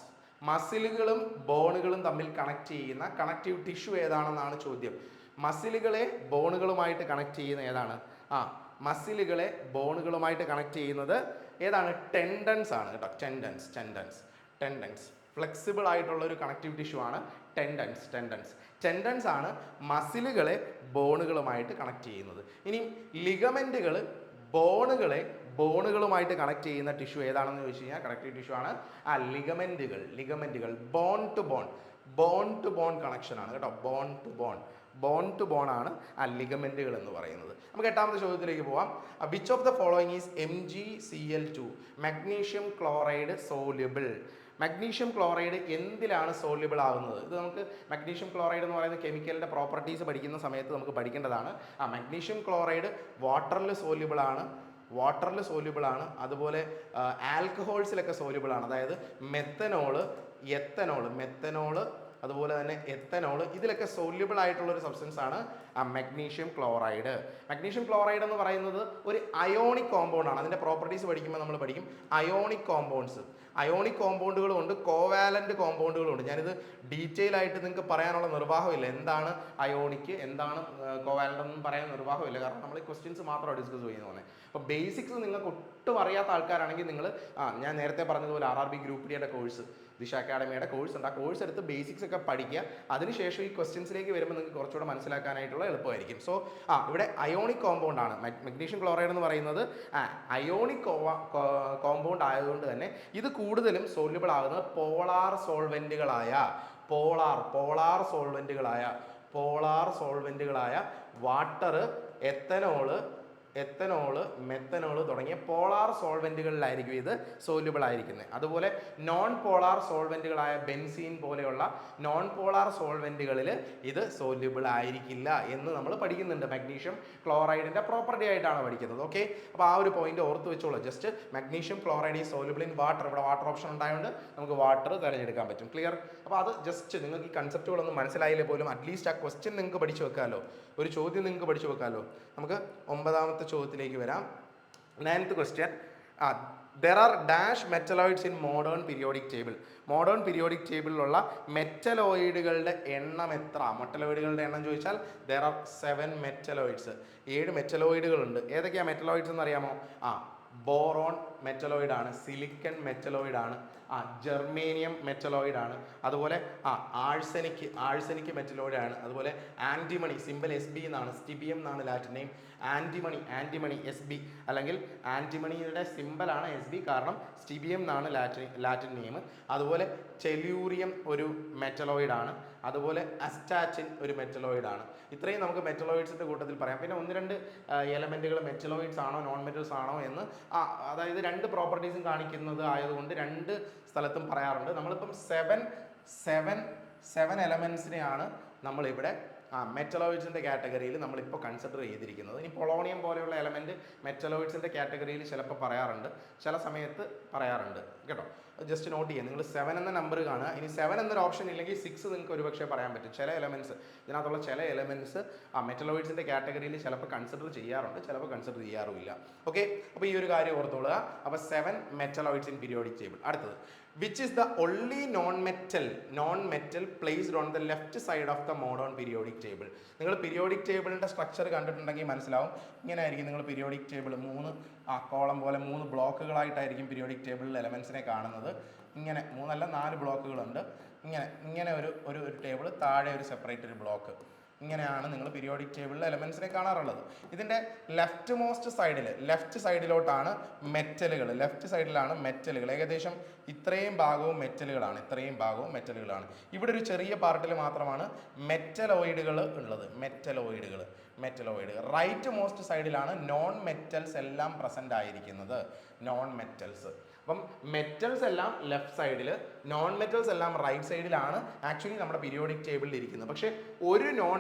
A: മസിലുകളും ബോണുകളും തമ്മിൽ കണക്ട് ചെയ്യുന്ന കണക്റ്റീവ് ടിഷ്യൂ ഏതാണെന്നാണ് ചോദ്യം. മസിലുകളെ ബോണുകളുമായിട്ട് കണക്ട് ചെയ്യുന്ന ഏതാണ്? മസിലുകളെ ബോണുകളുമായിട്ട് കണക്ട് ചെയ്യുന്നത് ഏതാണ്? ടെൻഡൻസ് ആണ് കേട്ടോ. ടെൻഡൻസ് ഫ്ലെക്സിബിൾ ആയിട്ടുള്ള ഒരു കണക്റ്റീവ് ടിഷ്യൂ ആണ് ടെൻഡൻസ് ആണ് മസിലുകളെ ബോണുകളുമായിട്ട് കണക്ട് ചെയ്യുന്നത്. ഇനി ലിഗമെന്റുകൾ ബോണുകളുമായിട്ട് കണക്ട് ചെയ്യുന്ന ടിഷ്യൂ ഏതാണെന്ന് ചോദിച്ചു കഴിഞ്ഞാൽ കണക്റ്റീവ് ടിഷ്യൂ ആണ് ലിഗമെന്റുകൾ. ബോൺ ടു ബോൺ കണക്ഷൻ ആണ് കേട്ടോ. ബോൺ ടു ബോൺ ആണ് ലിഗമെന്റുകൾ എന്ന് പറയുന്നത്. നമുക്ക് എട്ടാമത്തെ ചോദ്യത്തിലേക്ക് പോവാം. Which of the following is MgCl2 magnesium chloride soluble? Magnesium chloride എന്തിലാണ് സോല്യുബിൾ ആവുന്നത്? ഇത് നമുക്ക് മഗ്നീഷ്യം ക്ലോറൈഡ് എന്ന് പറയുന്ന കെമിക്കലിൻ്റെ പ്രോപ്പർട്ടീസ് പഠിക്കുന്ന സമയത്ത് നമുക്ക് പഠിക്കേണ്ടതാണ്. മഗ്നീഷ്യം ക്ലോറൈഡ് വാട്ടറിൽ സോല്യുബിൾ ആണ്. അതുപോലെ ആൽക്കഹോൾസിലൊക്കെ സോല്യുബിൾ ആണ്. അതായത് മെത്തനോള്, അതുപോലെ തന്നെ എത്തനോൾ, ഇതിലൊക്കെ സോല്യുബിൾ ആയിട്ടുള്ള ഒരു സബ്സ്റ്റൻസ് ആണ് മഗ്നീഷ്യം ക്ലോറൈഡ്. മഗ്നീഷ്യം ക്ലോറൈഡ് എന്ന് പറയുന്നത് ഒരു അയോണിക് കോമ്പൗണ്ട് ആണ്. അതിൻ്റെ പ്രോപ്പർട്ടീസ് പഠിക്കുമ്പോൾ നമ്മൾ പഠിക്കും അയോണിക് കോമ്പൗണ്ടുകളും ഉണ്ട്, കോവാലന്റ് കോമ്പൗണ്ടുകളും ഉണ്ട്. ഞാനിത് ഡീറ്റെയിൽ ആയിട്ട് നിങ്ങൾക്ക് പറയാനുള്ള നിർവാഹമില്ല. എന്താണ് അയോണിക്, എന്താണ് കോവാലന്റ് ഒന്നും പറയാൻ നിർവാഹമില്ല. കാരണം നമ്മൾ ക്വസ്റ്റ്യൻസ് മാത്രമാണ് ഡിസ്കസ് ചെയ്യുന്നത്. അപ്പോൾ ബേസിക്സ് നിങ്ങൾക്ക് ഒട്ടും അറിയാത്ത ആൾക്കാരാണെങ്കിൽ നിങ്ങൾ ഞാൻ നേരത്തെ പറഞ്ഞതുപോലെ RRB ഗ്രൂപ്പ് ഡിയുടെ കോഴ്സ്, ദിശ അക്കാഡമിയുടെ കോഴ്സ് ഉണ്ട്. ആ കോഴ്സ് എടുത്ത് ബേസിക്സ് ഒക്കെ പഠിക്കുക. അതിനുശേഷം ഈ ക്വസ്റ്റ്യൻസിലേക്ക് വരുമ്പോൾ നിങ്ങൾക്ക് കുറച്ചുകൂടെ മനസ്സിലാക്കാനായിട്ടുള്ള എളുപ്പമായിരിക്കും. സോ ഇവിടെ അയോണിക് കോമ്പൗണ്ട് ആണ് മഗ്നീഷ്യം ക്ലോറൈഡ് എന്ന് പറയുന്നത്. അയോണിക് കോമ്പൗണ്ട് ആയതുകൊണ്ട് തന്നെ ഇത് കൂടുതലും സോല്യുബിൾ ആകുന്നത് പോളാർ സോൾവെന്റുകളായ വാട്ടർ, എത്തനോള്, മെത്തനോള് തുടങ്ങിയ പോളാർ സോൾവെന്റുകളിലായിരിക്കും ഇത് സോല്യുബിൾ ആയിരിക്കുന്നത്. അതുപോലെ നോൺ പോളാർ സോൾവെന്റുകളായ ബെൻസീൻ പോലെയുള്ള നോൺ പോളാർ സോൾവെന്റുകളിൽ ഇത് സോല്യുബിൾ ആയിരിക്കില്ല എന്ന് നമ്മൾ പഠിക്കുന്നുണ്ട്. മഗ്നീഷ്യം ക്ലോറൈഡിന്റെ പ്രോപ്പർട്ടി ആയിട്ടാണ് പഠിക്കുന്നത്. ഓക്കെ, അപ്പോൾ ആ ഒരു പോയിന്റ് ഓർത്ത് വെച്ചോളൂ. ജസ്റ്റ് മഗ്നീഷ്യം ക്ലോറൈഡ് ഈ സോല്യുബിൾ ഇൻ വാട്ടർ, ഇവിടെ വാട്ടർ ഓപ്ഷൻ ഉണ്ടായതുകൊണ്ട് നമുക്ക് വാട്ടർ തിരഞ്ഞെടുക്കാൻ പറ്റും. ക്ലിയർ? അപ്പോൾ അത് ജസ്റ്റ് നിങ്ങൾക്ക് ഈ കൺസെപ്റ്റുകളൊന്നും മനസ്സിലായില്ലേ പോലും അറ്റ്ലീസ്റ്റ് ആ ക്വസ്റ്റ്യൻ നിങ്ങൾക്ക് പഠിച്ചു വെക്കാമല്ലോ, ഒരു ചോദ്യം നിങ്ങൾക്ക് പഠിച്ചു വെക്കാമല്ലോ. നമുക്ക് 9ാമത്തെ ചോദ്യത്തിലേക്ക് വരാം. 9th question. There are dash metalloids in modern periodic table. Modern periodic ടേബിളിലുള്ള മെറ്റലോയിഡുകളുടെ എണ്ണം എത്ര? മെറ്റലോയിഡുകളുടെ എണ്ണം ചോദിച്ചാൽ there are 7 മെറ്റലോയിഡ്സ്. 7 മെറ്റലോയിഡുകളുണ്ട്. ഏതൊക്കെയാണ് മെറ്റലോയിഡ്സ് എന്ന് അറിയാമോ? ബോറോൺ മെറ്റലോയിഡ് ആണ്, സിലിക്കൺ മെറ്റലോയിഡ് ആണ്, ജെർമേനിയം മെറ്റലോയിഡ് ആണ്, അതുപോലെ ആഴ്സനിക് മെറ്റലോയിഡ് ആണ്, അതുപോലെ ആൻറ്റിമണി, സിമ്പിൾ SB എന്നാണ്, സ്റ്റിബിയം എന്നാണ് ലാറ്റിൻ നെയിം, ആൻറ്റിമണി SB, അല്ലെങ്കിൽ ആൻറ്റിമണിയുടെ സിമ്പിളാണ് SB, കാരണം സ്റ്റിബിയം എന്നാണ് ലാറ്റിൻ നെയിം. അതുപോലെ ടെലൂറിയം ഒരു മെറ്റലോയിഡ് ആണ്, അതുപോലെ അസ്റ്റാറ്റിൻ ഒരു മെറ്റലോയിഡ് ആണ്. ഇത്രയും നമുക്ക് മെറ്റലോയിഡ്സിൻ്റെ കൂട്ടത്തിൽ പറയാം. പിന്നെ 1-2 എലമെൻറ്റുകൾ മെറ്റലോയിഡ്സ് ആണോ നോൺ മെറ്റൽസ് ആണോ എന്ന് അതായത് 2 പ്രോപ്പർട്ടീസും കാണിക്കുന്നത് ആയതുകൊണ്ട് 2 സ്ഥലത്തും പറയാറുണ്ട്. നമ്മളിപ്പം 7 എലമെൻസിനെയാണ് നമ്മളിവിടെ മെറ്റലോയിഡ്സിൻ്റെ കാറ്റഗറിയിൽ നമ്മളിപ്പോൾ കൺസിഡർ ചെയ്തിരിക്കുന്നത്. ഇനി പൊളോണിയം പോലെയുള്ള എലമെൻറ്റ് മെറ്റലോയിഡ്സിൻ്റെ കാറ്റഗറിയിൽ ചിലപ്പോൾ പറയാറുണ്ട്, ചില സമയത്ത് പറയാറുണ്ട് കേട്ടോ. ജസ്റ്റ് നോട്ട് ചെയ്യുക. നിങ്ങൾ 7 എന്ന നമ്പർ കാണുക. ഇനി 7 എന്നൊരു ഓപ്ഷൻ ഇല്ലെങ്കിൽ 6 നിങ്ങൾക്ക് ഒരുപക്ഷെ പറയാൻ പറ്റും. ചില എലമെൻറ്റ്സ്, ഇതിനകത്തുള്ള ചില എലമെൻറ്റ്സ് മെറ്റലോയിഡ്സിൻ്റെ കാറ്റഗറിയിൽ ചിലപ്പോൾ കൺസിഡർ ചെയ്യാറുണ്ട്, ചിലപ്പോൾ കൺസിഡർ ചെയ്യാറുമില്ല. ഓക്കെ, അപ്പോൾ ഈ ഒരു കാര്യം ഓർത്തോളുക. അപ്പോൾ 7 മെറ്റലോയിഡ്സ് ഇൻ പീരിയോഡിക് ടേബിൾ. അടുത്തത്, which is the only non-metal placed on the left side of the modern periodic table. നിങ്ങൾ പീരിയോഡിക് ടേബിളിൻ്റെ സ്ട്രക്ചർ കണ്ടിട്ടുണ്ടെങ്കിൽ മനസ്സിലാവും. ഇങ്ങനെ ആയിരിക്കും നിങ്ങൾ പീരിയോഡിക് ടേബിൾ 3 കോളം പോലെ 3 ബ്ലോക്കുകളായിട്ടായിരിക്കും പീരിയോഡിക് ടേബിളിൽ എലമെൻസിനെ കാണുന്നത്. ഇങ്ങനെ 3 അല്ല 4 ബ്ലോക്കുകളുണ്ട്. ഇങ്ങനെ ഒരു ടേബിൾ, താഴെ ഒരു സെപ്പറേറ്റ് ഒരു ബ്ലോക്ക്. ഇങ്ങനെയാണ് നിങ്ങൾ പീരിയോഡിക് ടേബിളിൽ എലമെൻസിനെ കാണാറുള്ളത്. ഇതിൻ്റെ ലെഫ്റ്റ് സൈഡിലോട്ടാണ് മെറ്റലുകൾ. ലെഫ്റ്റ് സൈഡിലാണ് മെറ്റലുകൾ. ഏകദേശം ഇത്രയും ഭാഗവും മെറ്റലുകളാണ്. ഇവിടെ ഒരു ചെറിയ പാർട്ടിൽ മാത്രമാണ് മെറ്റലോയിഡുകൾ ഉള്ളത്. മെറ്റലോയിഡ് റൈറ്റ് മോസ്റ്റ് സൈഡിലാണ് നോൺ മെറ്റൽസ് എല്ലാം പ്രസൻ്റ് ആയിരിക്കുന്നത്. അപ്പം മെറ്റൽസ് എല്ലാം ലെഫ്റ്റ് സൈഡിൽ, നോൺ മെറ്റൽസ് എല്ലാം റൈറ്റ് സൈഡിലാണ് ആക്ച്വലി നമ്മുടെ പീരിയോഡിക് ടേബിളിൽ ഇരിക്കുന്നത്. പക്ഷേ ഒരു നോൺ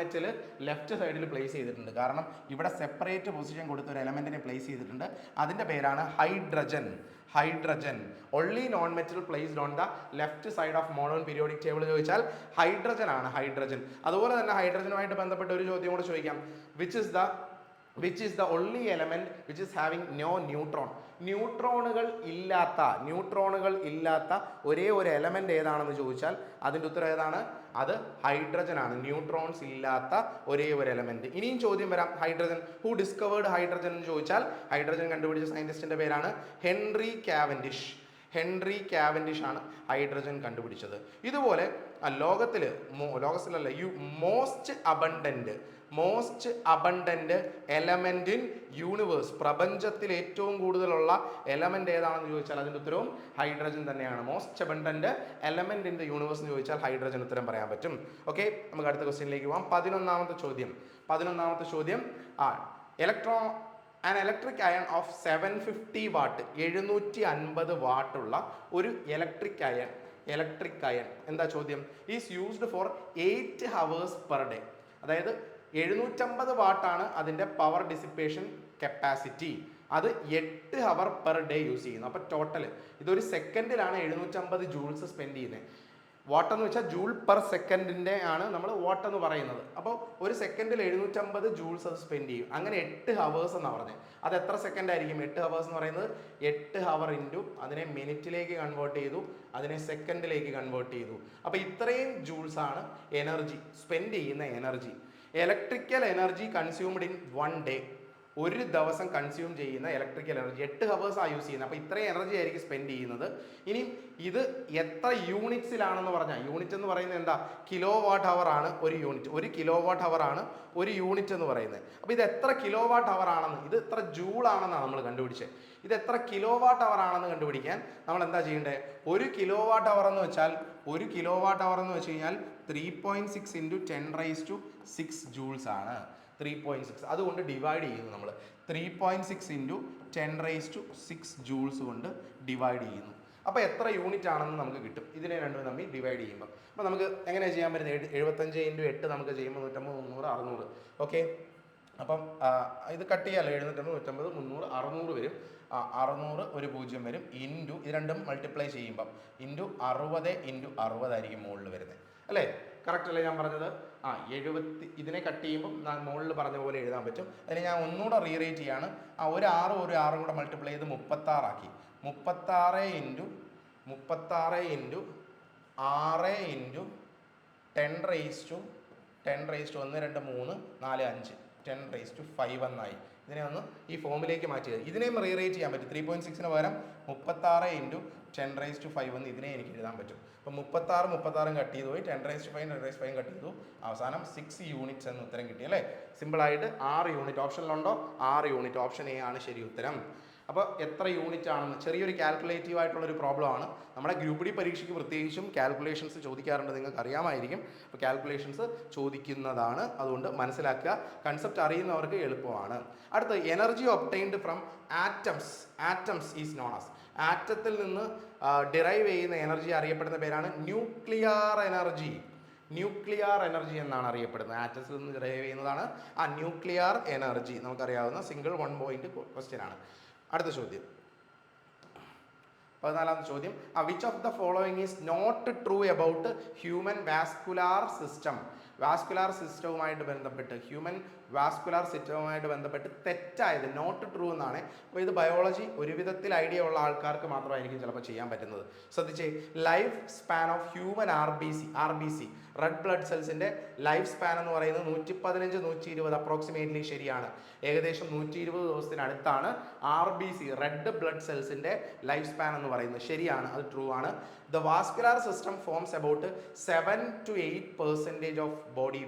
A: മെറ്റൽ ലെഫ്റ്റ് സൈഡിൽ പ്ലേസ് ചെയ്തിട്ടുണ്ട്. കാരണം ഇവിടെ സെപ്പറേറ്റ് പൊസിഷൻ കൊടുത്ത ഒരു എലമെന്റിനെ പ്ലേസ് ചെയ്തിട്ടുണ്ട്. അതിൻ്റെ പേരാണ് hydrogen. Only non metal placed on the left side of modern periodic table ചോദിച്ചാൽ ഹൈഡ്രജൻ ആണ്. അതുപോലെ തന്നെ ഹൈഡ്രജനുമായിട്ട് ബന്ധപ്പെട്ട ഒരു ചോദ്യം കൂടെ ചോദിക്കാം. which is the only element which is having no neutron. ന്യൂട്രോണുകൾ ഇല്ലാത്ത ഒരേ ഒരു എലമെന്റ് ഏതാണെന്ന് ചോദിച്ചാൽ അതിൻ്റെ ഉത്തരം ഏതാണ്? അത് ഹൈഡ്രജൻ ആണ്. ന്യൂട്രോൺസ് ഇല്ലാത്ത ഒരേ ഒരു എലമെന്റ്. ഇനിയും ചോദ്യം വരാം, ഹൈഡ്രജൻ, ഹു ഡിസ്കവേർഡ് ഹൈഡ്രജൻ എന്ന് ചോദിച്ചാൽ ഹൈഡ്രജൻ കണ്ടുപിടിച്ച സയന്റിസ്റ്റിന്റെ പേരാണ് ഹെൻറി കാവൻഡിഷ് ആണ് ഹൈഡ്രജൻ കണ്ടുപിടിച്ചത്. ഇതുപോലെ ലോകത്തിലല്ല most abundant element in universe, പ്രപഞ്ചത്തിൽ ഏറ്റവും കൂടുതലുള്ള എലമെന്റ് ഏതാണെന്ന് ചോദിച്ചാൽ അതിന്റെ ഉത്തരവും ഹൈഡ്രജൻ തന്നെയാണ്. Most abundant element in the universe എന്ന് ചോദിച്ചാൽ ഹൈഡ്രജൻ ഉത്തരം പറയാൻ പറ്റും. ഓക്കെ, നമുക്ക് അടുത്ത ക്വസ്റ്റ്യനിലേക്ക് പോകാം. 11ാമത്തെ ചോദ്യം an electric iron of 750 watt 750 വാട്ടുള്ള ഒരു ഇലക്ട്രിക് അയൺ എന്താ ചോദ്യം? Is used for 8 hours per day. അതായത് 750 വാട്ടാണ് അതിൻ്റെ പവർ ഡിസിപ്പേഷൻ കപ്പാസിറ്റി. അത് 8 hour per day യൂസ് ചെയ്യുന്നു. അപ്പോൾ ടോട്ടൽ ഇതൊരു സെക്കൻഡിലാണ് 750 ജൂൾസ് സ്പെൻഡ് ചെയ്യുന്നത്. വാട്ട് എന്ന് വെച്ചാൽ ജൂൾ പെർ സെക്കൻഡിൻ്റെ ആണ് നമ്മൾ വാട്ട് എന്ന് പറയുന്നത്. അപ്പോൾ ഒരു സെക്കൻഡിൽ 750 ജൂൾസ് അത് സ്പെൻഡ് ചെയ്യും. അങ്ങനെ 8 hours എന്നാണ് പറഞ്ഞത്. അത് എത്ര സെക്കൻഡ് ആയിരിക്കും? 8 hours എന്ന് പറയുന്നത് 8 hour ഇൻറ്റു അതിനെ മിനിറ്റിലേക്ക് കൺവേർട്ട് ചെയ്തു, അതിനെ സെക്കൻഡിലേക്ക് കൺവേർട്ട് ചെയ്തു. അപ്പോൾ ഇത്രയും ജൂൾസ് ആണ് എനർജി, സ്പെൻഡ് ചെയ്യുന്ന energy. Electrical energy consumed in 1 day, ഒരു ദിവസം കൺസ്യൂം ചെയ്യുന്ന ഇലക്ട്രിക്കൽ എനർജി 8 hours ആണ് യൂസ് ചെയ്യുന്നത്. അപ്പോൾ ഇത്രയും എനർജി ആയിരിക്കും സ്പെൻഡ് ചെയ്യുന്നത്. ഇനി ഇത് എത്ര യൂണിറ്റ്സിലാണെന്ന് പറഞ്ഞാൽ, യൂണിറ്റ് എന്ന് പറയുന്നത് എന്താ? കിലോ വാട്ട് അവർ ആണ് ഒരു യൂണിറ്റ്. 1 കിലോവാട്ട് അവർ ആണ് ഒരു യൂണിറ്റ് എന്ന് പറയുന്നത്. അപ്പോൾ ഇത് എത്ര കിലോവാട്ട് അവർ ആണെന്ന്, ഇത് എത്ര ജൂൾ ആണെന്നാണ് നമ്മൾ കണ്ടുപിടിച്ചത്. ഇത് എത്ര കിലോവാട്ട് അവർ ആണെന്ന് കണ്ടുപിടിക്കാൻ നമ്മൾ എന്താ ചെയ്യേണ്ടത്? 1 കിലോവാട്ട് അവർ എന്ന് വെച്ചാൽ 1 കിലോവാട്ട് അവർ എന്ന് വെച്ച് കഴിഞ്ഞാൽ 3.6 ഇൻറ്റു 10⁻⁶ ജൂൾസ് ആണ്. 3.6 അതുകൊണ്ട് ഡിവൈഡ് ചെയ്യുന്നു നമ്മൾ. 3.6 ഇൻറ്റു 10⁻⁶ ജൂൾസ് കൊണ്ട് ഡിവൈഡ് ചെയ്യുന്നു. അപ്പോൾ എത്ര യൂണിറ്റ് ആണെന്ന് നമുക്ക് കിട്ടും ഇതിനെ രണ്ടും തമ്മിൽ ഡിവൈഡ് ചെയ്യുമ്പോൾ. അപ്പോൾ നമുക്ക് എങ്ങനെ ചെയ്യാൻ പറ്റുന്നത്? 75 ഇൻറ്റു 8 നമുക്ക് ചെയ്യുമ്പോൾ 150, 300, 600. ഓക്കെ, അപ്പം ഇത് കട്ട് ചെയ്യാമല്ലോ. 750, 150, 300, 600 വരും. 600 ഒരു 0 വരും. ഇൻറ്റു ഇത് രണ്ടും മൾട്ടിപ്ലൈ ചെയ്യുമ്പം ഇൻറ്റു 60 ഇൻറ്റു 60 ആയിരിക്കും മുകളിൽ വരുന്നത്, അല്ലേ? കറക്റ്റ് അല്ലേ ഞാൻ പറഞ്ഞത്? 70 ഇതിനെ കട്ട് ചെയ്യുമ്പം മുകളിൽ പറഞ്ഞ പോലെ എഴുതാൻ പറ്റും. അതിന് ഞാൻ ഒന്നുകൂടെ റീറേറ്റ് ചെയ്യാണ്. ഒരു 6 കൂടെ മൾട്ടിപ്ലൈ ചെയ്ത് 36 ആക്കി. 36 ഇൻറ്റു 6 ഇൻറ്റു 10⁻1 2 3 4 5 10⁵ എന്നായി. ഇതിനെ ഒന്ന് ഈ ഫോമിലേക്ക് മാറ്റിയത്. ഇതിനെയും റീറേറ്റ് ചെയ്യാൻ പറ്റും. 3.6 പകരം 36 ഇൻറ്റു 10⁵ എന്ന് ഇതിനെ എനിക്ക് എഴുതാൻ പറ്റും. അപ്പോൾ 36 കട്ട് ചെയ്ത് പോയി 10⁵ കട്ട് ചെയ്തു. അവസാനം 6 യൂണിറ്റ്സ് എന്ന് ഉത്തരം കിട്ടി, അല്ലേ? സിമ്പിളായിട്ട് 6 യൂണിറ്റ് ഓപ്ഷനിലുണ്ടോ? 6 യൂണിറ്റ്, ഓപ്ഷൻ എ ആണ് ശരി ഉത്തരം. അപ്പോൾ എത്ര യൂണിറ്റ് ആണെന്ന് ചെറിയൊരു കാൽക്കുലേറ്റീവ് ആയിട്ടുള്ളൊരു പ്രോബ്ലം ആണ്. നമ്മുടെ ഗ്രൂപ്പ് ഡി പരീക്ഷയ്ക്ക് പ്രത്യേകിച്ചും കാൽക്കുലേഷൻസ് ചോദിക്കാറുണ്ട്, നിങ്ങൾക്ക് അറിയാമായിരിക്കും. അപ്പോൾ കാൽക്കുലേഷൻസ് ചോദിക്കുന്നതാണ്, അതുകൊണ്ട് മനസ്സിലാക്കുക. കൺസെപ്റ്റ് അറിയുന്നവർക്ക് എളുപ്പമാണ്. അടുത്ത് energy obtained from atoms is known as. ആറ്റത്തിൽ നിന്ന് ഡിറൈവ് ചെയ്യുന്ന എനർജി അറിയപ്പെടുന്ന പേരാണ് ന്യൂക്ലിയർ എനർജി എന്നാണ് അറിയപ്പെടുന്നത്. ആറ്റത്തിൽ നിന്ന് ഡിറൈവ് ചെയ്യുന്നതാണ് ന്യൂക്ലിയർ എനർജി. നമുക്കറിയാവുന്ന സിംഗിൾ 1 പോയിന്റ് ക്വസ്റ്റ്യൻ ആണ്. അടുത്ത ചോദ്യം, 14ാമത്തെ ചോദ്യം. Which of the following is not true about human vascular system? Vascular സിസ്റ്റവുമായിട്ട് ബന്ധപ്പെട്ട് തെറ്റായത്, നോട്ട് ട്രൂ എന്നാണ്. അപ്പോൾ ഇത് ബയോളജി ഒരുവിധത്തിൽ ഐഡിയ ഉള്ള ആൾക്കാർക്ക് മാത്രമായിരിക്കും ചിലപ്പോൾ ചെയ്യാൻ പറ്റുന്നത്. ശ്രദ്ധിച്ചേ, life span of human R B C red blood സെൽസിൻ്റെ ലൈഫ് സ്പാൻ എന്ന് പറയുന്നത് 115-120 അപ്രോക്സിമേറ്റ്ലി ശരിയാണ്. ഏകദേശം 120 ദിവസത്തിനടുത്താണ് RBC റെഡ് ബ്ലഡ് സെൽസിൻ്റെ ലൈഫ് സ്പാൻ എന്ന് പറയുന്നത്. ശരിയാണ്, അത് ട്രൂ ആണ്. The vascular system forms about 7 to 8% of body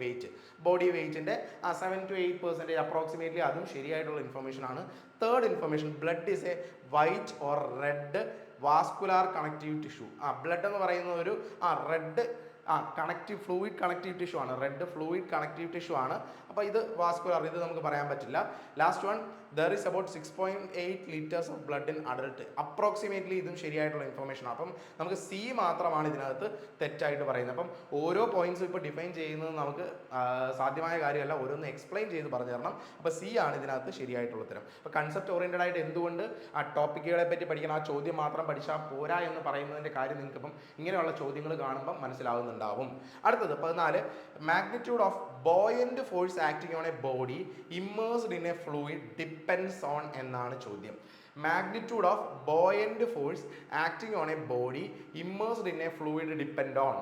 A: വെയ്റ്റിൻ്റെ 7 to 8% അപ്രോക്സിമേറ്റ്ലി, അതും ശരിയായിട്ടുള്ള ഇൻഫർമേഷൻ ആണ്. Third information, blood is a white or red vascular connective tissue. Blood എന്ന് പറയുന്നത് ഒരു റെഡ് ഫ്ലൂയിഡ് കണക്റ്റീവ് ടിഷ്യൂ ആണ്. റെഡ് ഫ്ലൂയിഡ് കണക്റ്റീവ് ടിഷ്യൂ ആണ്. അപ്പോൾ ഇത് വാസ്കുലാർ, ഇത് നമുക്ക് പറയാൻ പറ്റില്ല. Last one, there is about 6.8 liters of blood in adult. Approximately ഇതും ശരിയായിട്ടുള്ള ഇൻഫർമേഷൻ. അപ്പം നമുക്ക് സി മാത്രമാണ് ഇതിനകത്ത് തെറ്റായിട്ട് പറയുന്നത്. അപ്പം ഓരോ പോയിന്റ്സും ഇപ്പോൾ ഡിഫൈൻ ചെയ്യുന്നത് നമുക്ക് സാധ്യമായ കാര്യമല്ല, ഓരോന്ന് എക്സ്പ്ലെയിൻ ചെയ്ത് പറഞ്ഞു തരണം. അപ്പോൾ സി ആണ് ഇതിനകത്ത് ശരിയായിട്ടുള്ള ഉത്തരം. അപ്പോൾ കൺസെപ്റ്റ് ഓറിയൻറ്റഡ് ആയിട്ട് എന്തുകൊണ്ട് ടോപ്പിക്കുകളെ പറ്റി പഠിക്കണം, ചോദ്യം മാത്രം പഠിച്ചാൽ പോരാ എന്ന് പറയുന്നതിൻ്റെ കാര്യം നിങ്ങൾക്ക് ഇപ്പം ഇങ്ങനെയുള്ള ചോദ്യങ്ങൾ കാണുമ്പോൾ മനസ്സിലാവുന്നുണ്ടാവും. അടുത്തത് 14, magnitude of buoyant force acting on a body immersed in a fluid depends on എന്നാണ് ചോദ്യം. Magnitude of buoyant force acting on a body immersed in a fluid depend on.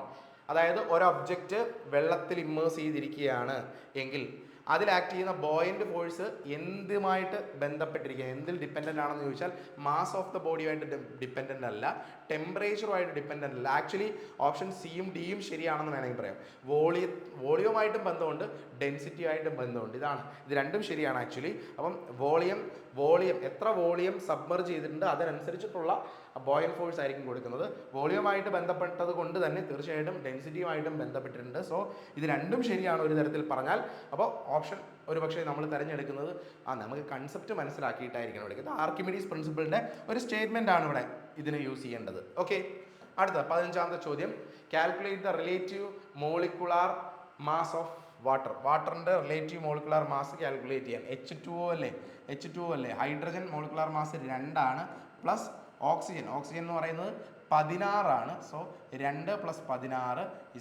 A: അതായത് ഒരു ഒബ്ജക്റ്റ് വെള്ളത്തിൽ ഇമ്മേഴ്സ് ചെയ്തിരിക്കുകയാണ് എങ്കിൽ അതിൽ ആക്ട് ചെയ്യുന്ന ബോയന്റ് ഫോഴ്സ് എന്തുമായിട്ട് ബന്ധപ്പെട്ടിരിക്കുക, എന്തിൽ ഡിപ്പെൻഡൻ്റ് ആണെന്ന് ചോദിച്ചാൽ മാസ് ഓഫ് ദ ബോഡിയുമായിട്ട് ഡിപ്പെൻഡൻ്റ് അല്ല, ടെമ്പറേച്ചറുമായിട്ട് ഡിപ്പെൻഡൻ്റ് അല്ല. ആക്ച്വലി ഓപ്ഷൻ സിയും ഡിയും ശരിയാണെന്ന് വേണമെങ്കിൽ പറയാം. വോളിയമായിട്ടും ബന്ധമുണ്ട്, ഡെൻസിറ്റിയായിട്ടും ബന്ധമുണ്ട്. ഇത് രണ്ടും ശരിയാണ് ആക്ച്വലി. അപ്പം വോളിയം എത്ര വോളിയം സബ്മർജ് ചെയ്തിട്ടുണ്ട് അതിനനുസരിച്ചിട്ടുള്ള ബോയൻ ഫോഴ്സ് ആയിരിക്കും കൊടുക്കുന്നത്. വോളിയമായിട്ട് ബന്ധപ്പെട്ടത് കൊണ്ട് തന്നെ തീർച്ചയായിട്ടും ഡെൻസിറ്റിയുമായിട്ടും ബന്ധപ്പെട്ടിട്ടുണ്ട്. സോ ഇത് രണ്ടും ശരിയാണ് ഒരു തരത്തിൽ പറഞ്ഞാൽ. അപ്പോൾ ഓപ്ഷൻ ഒരു പക്ഷേ നമ്മൾ തിരഞ്ഞെടുക്കുന്നത് നമുക്ക് കൺസെപ്റ്റ് മനസ്സിലാക്കിയിട്ടായിരിക്കണം എടുക്കുന്നത്. ആർക്കിമിഡീസ് പ്രിൻസിപ്പിളിൻ്റെ ഒരു സ്റ്റേറ്റ്മെൻ്റ് ആണ് ഇവിടെ ഇതിന് യൂസ് ചെയ്യേണ്ടത്. ഓക്കെ, അടുത്ത 15ാമത്തെ ചോദ്യം. Calculate the relative molecular mass of വാട്ടറിൻ്റെ റിലേറ്റീവ് മോളിക്കുലാർ മാസ് കാൽക്കുലേറ്റ് ചെയ്യാൻ. H2O അല്ലേ, hydrogen molecular mass 2 plus oxygen എന്ന് പറയുന്നത് 16. So 2 + 16 =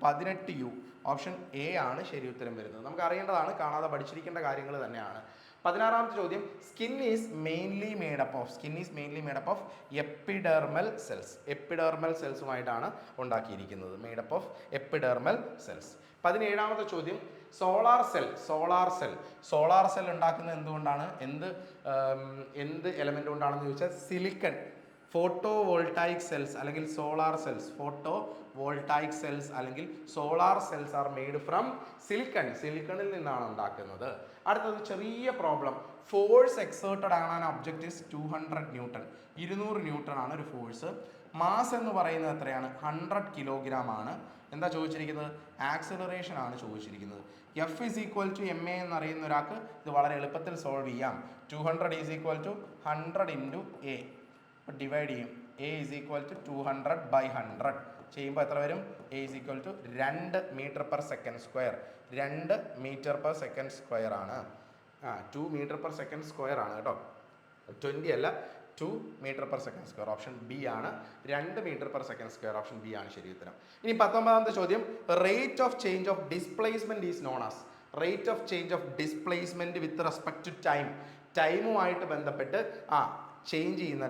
A: 18U. ഓപ്ഷൻ എ ആണ് ശരി ഉത്തരം വരുന്നത്. നമുക്ക് അറിയേണ്ടതാണ്, കാണാതെ പഠിച്ചിരിക്കേണ്ട കാര്യങ്ങൾ തന്നെയാണ്. 16ാമത്തെ ചോദ്യം. Skin is mainly made up of epidermal സെൽസുമായിട്ടാണ് ഉണ്ടാക്കിയിരിക്കുന്നത്. Made up of epidermal cells. 17ാമത്തെ ചോദ്യം. സോളാർ സെൽ ഉണ്ടാക്കുന്നത് എന്തുകൊണ്ടാണ്, എന്ത് എലമെന്റ് കൊണ്ടാണെന്ന് ചോദിച്ചാൽ സിലിക്കൺ. ഫോട്ടോ വോൾട്ടായിക് സെൽസ് അല്ലെങ്കിൽ solar cells are made from സിലിക്കണിൽ നിന്നാണ് ഉണ്ടാക്കുന്നത്. അടുത്തത് ചെറിയ പ്രോബ്ലം. ഫോഴ്സ് എക്സേർട്ടഡ് ആണ് an object is 200 newton. 200 newton ആണ് ഒരു ഫോഴ്സ്. മാസ് എന്ന് പറയുന്നത് എത്രയാണ്? 100 കിലോഗ്രാം ആണ്. എന്താ ചോദിച്ചിരിക്കുന്നത്? ആക്സിലറേഷൻ ആണ് ചോദിച്ചിരിക്കുന്നത്. F = ma എന്നറിയുന്ന ഒരാൾക്ക് ഇത് വളരെ എളുപ്പത്തിൽ സോൾവ് ചെയ്യാം. 200 = 100 × a. ഡിവൈഡ് ചെയ്യും. a = 200/100 ചെയ്യുമ്പോൾ എത്ര വരും? a = 2 m/s². 2 m/s² ആണ്. 2 m/s² ആണ് കേട്ടോ, 20 അല്ല, 2 m/s². ഓപ്ഷൻ ബി ആണ്. 2 m/s². ഓപ്ഷൻ ബി ആണ് ശരി ഉത്തരം. ഇനി 19ാമത്തെ ചോദ്യം. Rate of change of displacement is known as. Rate of change of displacement with respect to ടൈമുമായിട്ട് ബന്ധപ്പെട്ട്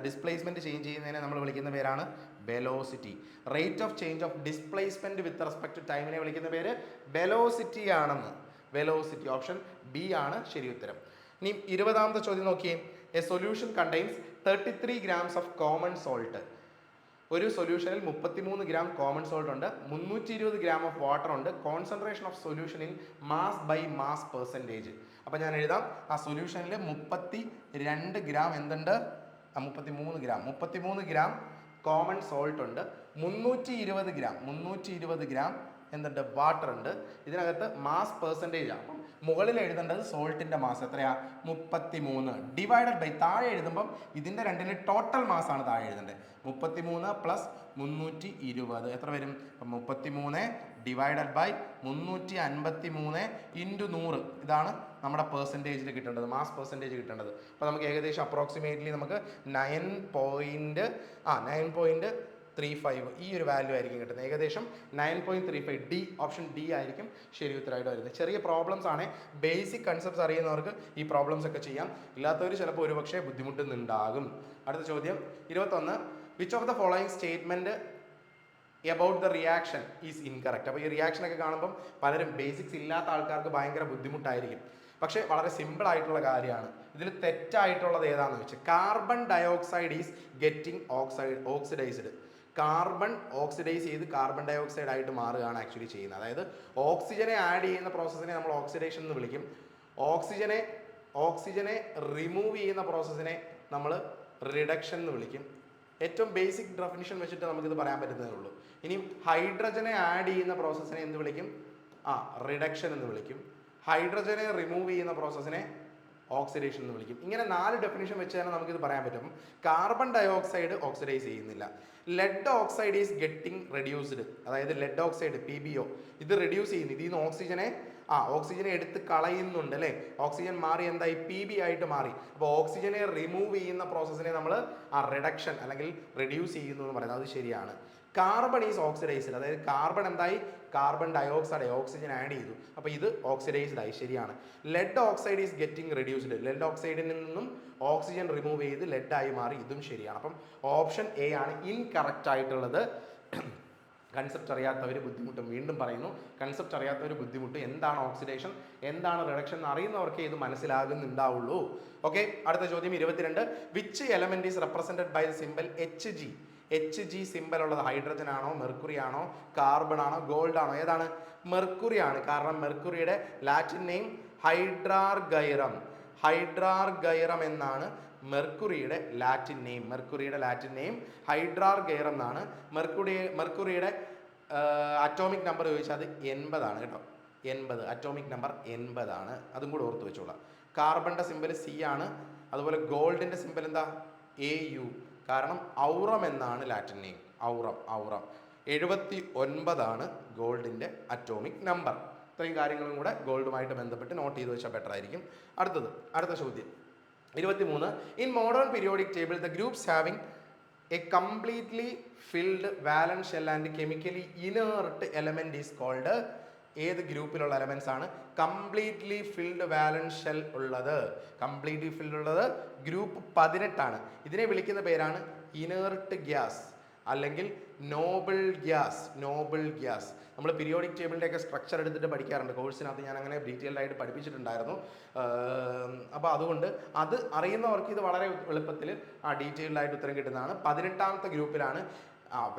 A: ഡിസ്പ്ലേസ്മെന്റ് ചേഞ്ച് ചെയ്യുന്നതിനെ നമ്മൾ വിളിക്കുന്ന പേരാണ് velocity. Rate of change of displacement with respect to ടൈമിനെ വിളിക്കുന്ന പേര് വെലോസിറ്റി ആണെന്ന്. വെലോസിറ്റി. ഓപ്ഷൻ ബി ആണ് ശരി ഉത്തരം. ഇനി 20ാമത്തെ ചോദ്യം നോക്കിയേ. A solution contains 33 grams of common salt. ഒരു സൊല്യൂഷനിൽ 33 ഗ്രാം കോമൺ സോൾട്ട് ഉണ്ട്, 320 ഗ്രാം ഓഫ് വാട്ടർ ഉണ്ട്. Concentration of solution in mass percentage. അപ്പോൾ ഞാൻ എഴുതാം, ആ സൊല്യൂഷനിൽ 32 ഗ്രാം എന്തുണ്ട്? 33 ഗ്രാം കോമൺ സോൾട്ട് ഉണ്ട്, 320 ഗ്രാം എന്തുണ്ട്? വാട്ടർ ഉണ്ട്. ഇതിനകത്ത് മാസ് പെർസെൻറ്റേജ് ആണ്. അപ്പം മുകളിൽ എഴുതേണ്ടത് സോൾട്ടിൻ്റെ മാസ് എത്രയാ? 33 ഡിവൈഡഡ് ബൈ, താഴെ എഴുതുമ്പം ഇതിൻ്റെ രണ്ടിന് ടോട്ടൽ മാസ് ആണ് താഴെ എഴുതേണ്ടത്. 33 + 320 എത്ര വരും? 33 ഡിവൈഡഡ് ബൈ 353 × 100. ഇതാണ് നമ്മുടെ പെർസെൻറ്റേജിൽ കിട്ടേണ്ടത്, മാസ് പെർസെൻറ്റേജ് കിട്ടേണ്ടത്. അപ്പോൾ നമുക്ക് ഏകദേശം അപ്രോക്സിമേറ്റ്ലി നമുക്ക് 9.35 ഈ ഒരു വാല്യൂ ആയിരിക്കും കിട്ടുന്നത്. ഏകദേശം 9.35. ഡി, ഓപ്ഷൻ ഡി ആയിരിക്കും ശരി ഉത്തരമായിട്ട് വരുന്നത്. ചെറിയ പ്രോബ്ലംസ് ആണ്, ബേസിക് കൺസെപ്റ്റ്സ് അറിയുന്നവർക്ക് ഈ പ്രോബ്ലംസ് ഒക്കെ ചെയ്യാം. ഇല്ലാത്തവർ ചിലപ്പോൾ ഒരുപക്ഷെ ബുദ്ധിമുട്ടുന്നുണ്ടാകും. അടുത്ത ചോദ്യം 21. Which of the following statement about the reaction is incorrect. അപ്പോൾ ഈ റിയാക്ഷൻ ഒക്കെ കാണുമ്പം പലരും ബേസിക്സ് ഇല്ലാത്ത ആൾക്കാർക്ക് ഭയങ്കര ബുദ്ധിമുട്ടായിരിക്കും. പക്ഷേ വളരെ സിമ്പിൾ ആയിട്ടുള്ള കാര്യമാണ്. ഇതിൽ തെറ്റായിട്ടുള്ളത് ഏതാണെന്ന് വെച്ചാൽ carbon dioxide is getting oxidised. Carbon oxidise ചെയ്ത് കാർബൺ ഡയോക്സൈഡ് ആയിട്ട് മാറുകയാണ് ആക്ച്വലി ചെയ്യുന്നത്. അതായത് ഓക്സിജനെ ആഡ് ചെയ്യുന്ന പ്രോസസ്സിനെ നമ്മൾ ഓക്സിഡേഷൻ എന്ന് വിളിക്കും. ഓക്സിജനെ റിമൂവ് ചെയ്യുന്ന പ്രോസസ്സിനെ നമ്മൾ റിഡക്ഷൻ എന്ന് വിളിക്കും. ഏറ്റവും ബേസിക് ഡെഫിനിഷൻ വെച്ചിട്ട് നമുക്കിത് പറയാൻ പറ്റുന്നതേ ഉള്ളൂ. ഇനി ഹൈഡ്രജനെ ആഡ് ചെയ്യുന്ന പ്രോസസ്സിനെ എന്ത് വിളിക്കും? റിഡക്ഷൻ എന്ന് വിളിക്കും. ഹൈഡ്രജനെ റിമൂവ് ചെയ്യുന്ന പ്രോസസ്സിനെ ഓക്സിഡേഷൻ എന്ന് വിളിക്കും. ഇങ്ങനെ 4 ഡെഫിനിഷൻ വെച്ച് തന്നെ നമുക്കിത് പറയാൻ പറ്റും. കാർബൺ ഡയോക്സൈഡ് ഓക്സിഡൈസ് ചെയ്യുന്നില്ല. Lead oxide is getting reduced. അതായത് ലെഡ് ഓക്സൈഡ് PbO ഇത് റെഡ്യൂസ് ചെയ്യുന്നു. ഇതിൽ നിന്ന് ഓക്സിജനെ എടുത്ത് കളയുന്നുണ്ട് അല്ലേ? ഓക്സിജൻ മാറി എന്തായി? Pb ആയിട്ട് മാറി. അപ്പോൾ ഓക്സിജനെ റിമൂവ് ചെയ്യുന്ന പ്രോസസ്സിനെ നമ്മൾ റിഡക്ഷൻ അല്ലെങ്കിൽ റെഡ്യൂസ് ചെയ്യുന്നു എന്ന് പറയുന്നത് അത് ശരിയാണ്. Carbon is oxidised. അതായത് കാർബൺ എന്തായി? കാർബൺ ഡയോക്സൈഡ് ഓക്സിജൻ ആഡ് ചെയ്തു, അപ്പോൾ ഇത് ഓക്സിഡൈസ്ഡ് ആയി. ശരിയാണ്. Lead oxide is getting reduced. Lead ഓക്സൈഡിൽ നിന്നും ഓക്സിജൻ റിമൂവ് ചെയ്ത് ലെഡ് ആയി മാറി. ഇതും ശരിയാണ്. അപ്പം ഓപ്ഷൻ എ ആണ് ഇൻകറക്റ്റ് ആയിട്ടുള്ളത്. കൺസെപ്റ്റ് അറിയാത്തവർ ബുദ്ധിമുട്ടും. വീണ്ടും പറയുന്നു, കൺസെപ്റ്റ് അറിയാത്തവർ ബുദ്ധിമുട്ട്. എന്താണ് ഓക്സിഡേഷൻ, എന്താണ് റിഡക്ഷൻ എന്ന് അറിയുന്നവർക്ക് ഇത് മനസ്സിലാകുന്നുണ്ടാവുള്ളൂ. ഓക്കെ, അടുത്ത ചോദ്യം 22. Which element is represented by the symbol Hg? Hg symbol ഉള്ളത് ഹൈഡ്രജൻ ആണോ, മെർക്കുറി ആണോ, കാർബൺ ആണോ, ഗോൾഡ് ആണോ? ഏതാണ്? മെർക്കുറി ആണ്. കാരണം മെർക്കുറിയുടെ ലാറ്റിൻ നെയിം ഹൈഡ്രാർഗൈറം. ഹൈഡ്രാർഗൈറം എന്നാണ് മെർക്കുറിയുടെ ലാറ്റിൻ നെയിം ഹൈഡ്രാർഗൈറം എന്നാണ്. മെർക്കുറിയുടെ അറ്റോമിക് നമ്പർ ചോദിച്ചാൽ അത് 80 ആണ് കേട്ടോ. 80, അറ്റോമിക് നമ്പർ 80 ആണ്. അതും കൂടെ ഓർത്ത് വെച്ചോളാം. കാർബണിന്റെ സിമ്പൽ C ആണ്. അതുപോലെ ഗോൾഡിന്റെ സിമ്പൽ എന്താ? AU. കാരണം ഔറം എന്നാണ് ലാറ്റിൻ നെയിം. ഔറം 79 ആണ് ഗോൾഡിന്റെ അറ്റോമിക് നമ്പർ. ഇത്രയും കാര്യങ്ങളും കൂടെ ഗോൾഡുമായിട്ട് ബന്ധപ്പെട്ട് നോട്ട് ചെയ്ത് വെച്ചാൽ ബെറ്റർ ആയിരിക്കും. അടുത്ത ചോദ്യം 23. In modern periodic table the groups having a completely filled valence shell and chemically inert element is called? ഏത് ഗ്രൂപ്പിലുള്ള എലമെന്റ്സ് ആണ് കംപ്ലീറ്റ്ലി ഫിൽഡ് വാലൻസ് ഷെൽ ഉള്ളത്? കംപ്ലീറ്റ്ലി ഫിൽഡ് ഉള്ളത് ഗ്രൂപ്പ് 18 ആണ്. ഇതിനെ വിളിക്കുന്ന പേരാണ് ഇനേർട്ട് ഗ്യാസ് അല്ലെങ്കിൽ നോബിൾ ഗ്യാസ്. നമ്മൾ പീരിയോഡിക് ടേബിളിൻ്റെ ഒക്കെ സ്ട്രക്ചർ എടുത്തിട്ട് പഠിക്കാറുണ്ട്. കോഴ്സിനകത്ത് ഞാൻ അങ്ങനെ ഡീറ്റെയിൽഡ് ആയിട്ട് പഠിപ്പിച്ചിട്ടുണ്ടായിരുന്നു. അപ്പോൾ അതുകൊണ്ട് അത് അറിയുന്നവർക്ക് ഇത് വളരെ എളുപ്പത്തിൽ ഡീറ്റെയിൽഡ് ആയിട്ട് ഉത്തരം കിട്ടുന്നതാണ്. 18ാമത്തെ ഗ്രൂപ്പിലാണ്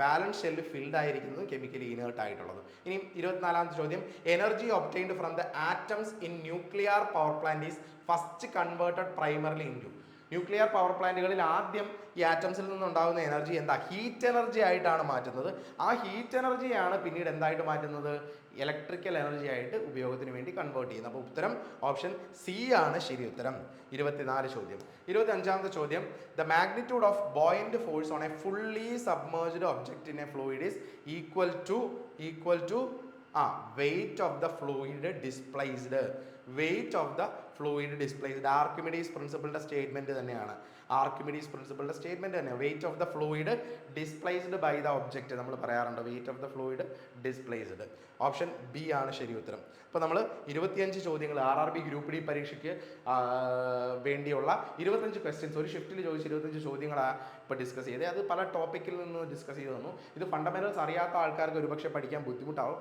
A: വാലൻസ് ഷെല്ല് ഫിൽഡ് ആയിരിക്കുന്നത്, കെമിക്കലി ഇനേർട്ട് ആയിട്ടുള്ളത്. ഇനി 24ാമത്തെ ചോദ്യം. Energy obtained from the atoms in nuclear power plant is first converted primarily into? Nuclear power പ്ലാന്റുകളിൽ ആദ്യം ഈ ആറ്റംസിൽ നിന്നുണ്ടാകുന്ന എനർജി എന്താ? ഹീറ്റ് എനർജി ആയിട്ടാണ് മാറ്റുന്നത്. ആ ഹീറ്റ് എനർജിയാണ് പിന്നീട് എന്തായിട്ട് മാറ്റുന്നത്? ഇലക്ട്രിക്കൽ എനർജി ആയിട്ട് ഉപയോഗത്തിന് വേണ്ടി കൺവേർട്ട് ചെയ്യുന്നത്. അപ്പോൾ ഉത്തരം ഓപ്ഷൻ C ആണ് ശരി ഉത്തരം. 24 ചോദ്യം. 25ാമത്തെ ചോദ്യം. The magnitude of buoyant force on a fully submerged object in a fluid is equal to weight of the fluid displaced. Archimedes പ്രിൻസിപ്പിളിന്റെ സ്റ്റേറ്റ്മെന്റ് തന്നെയാണ്. Weight of the fluid displaced by the object നമ്മൾ പറയാറുണ്ട്. Weight of the fluid displaced. Option B ആണ് ശരി ഉത്തരം. അപ്പോൾ നമ്മൾ 25 ചോദ്യങ്ങൾ RRB ഗ്രൂപ്പ് ഡി പരീക്ഷയ്ക്ക് വേണ്ടിയുള്ള 25 ക്വസ്റ്റ്യൻസ് ഒരു ഷിഫ്റ്റിൽ ചോദിച്ച 25 ചോദ്യങ്ങളാണ് ഇപ്പോൾ ഡിസ്കസ് ചെയ്തത്. അത് പല ടോപ്പിക്കിൽ നിന്ന് ഡിസ്കസ് ചെയ്ത് തന്നു. ഇത് ഫണ്ടമെന്റൽസ് അറിയാത്ത ആൾക്കാർക്ക് ഒരുപക്ഷെ പഠിക്കാൻ ബുദ്ധിമുട്ടാവും.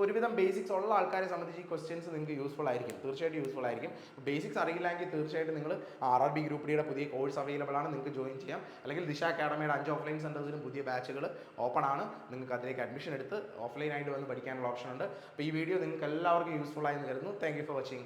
A: ഒരുവിധം ബേസിക്സ് ഉള്ള ആൾക്കാരെ സംബന്ധിച്ച് ഈ ക്വസ്റ്റ്യൻസ് നിങ്ങൾക്ക് യൂസ്ഫുൾ ആയിരിക്കും, തീർച്ചയായിട്ടും യൂസ്ഫുൾ ആയിരിക്കും. ബേസിക്സ് അറിയില്ലെങ്കിൽ തീർച്ചയായിട്ടും നിങ്ങൾ RRB ഗ്രൂപ്പ് ഡിയുടെ പുതിയ കോഴ്സ് അവൈലബിൾ ആണ്, നിങ്ങൾക്ക് ജോയിൻ ചെയ്യാം. അല്ലെങ്കിൽ ദിശ അക്കാഡമിയുടെ 5 ഓഫ്ലൈൻ സെൻറ്റേഴ്സിലും പുതിയ ബാച്ചുകൾ ഓപ്പൺ ആണ്. നിങ്ങൾക്ക് അതിലേക്ക് അഡ്മിഷൻ എടുത്ത് ഓഫ്ലൈൻ ആയിട്ട് വന്ന് പഠിക്കാനുള്ള ഓപ്ഷൻ ഉണ്ട്. അപ്പോൾ ഈ വീഡിയോ നിങ്ങൾക്ക് എല്ലാവർക്കും യൂസ്ഫുൾ ആയെന്ന് കരുതുന്നു. Thank you for watching.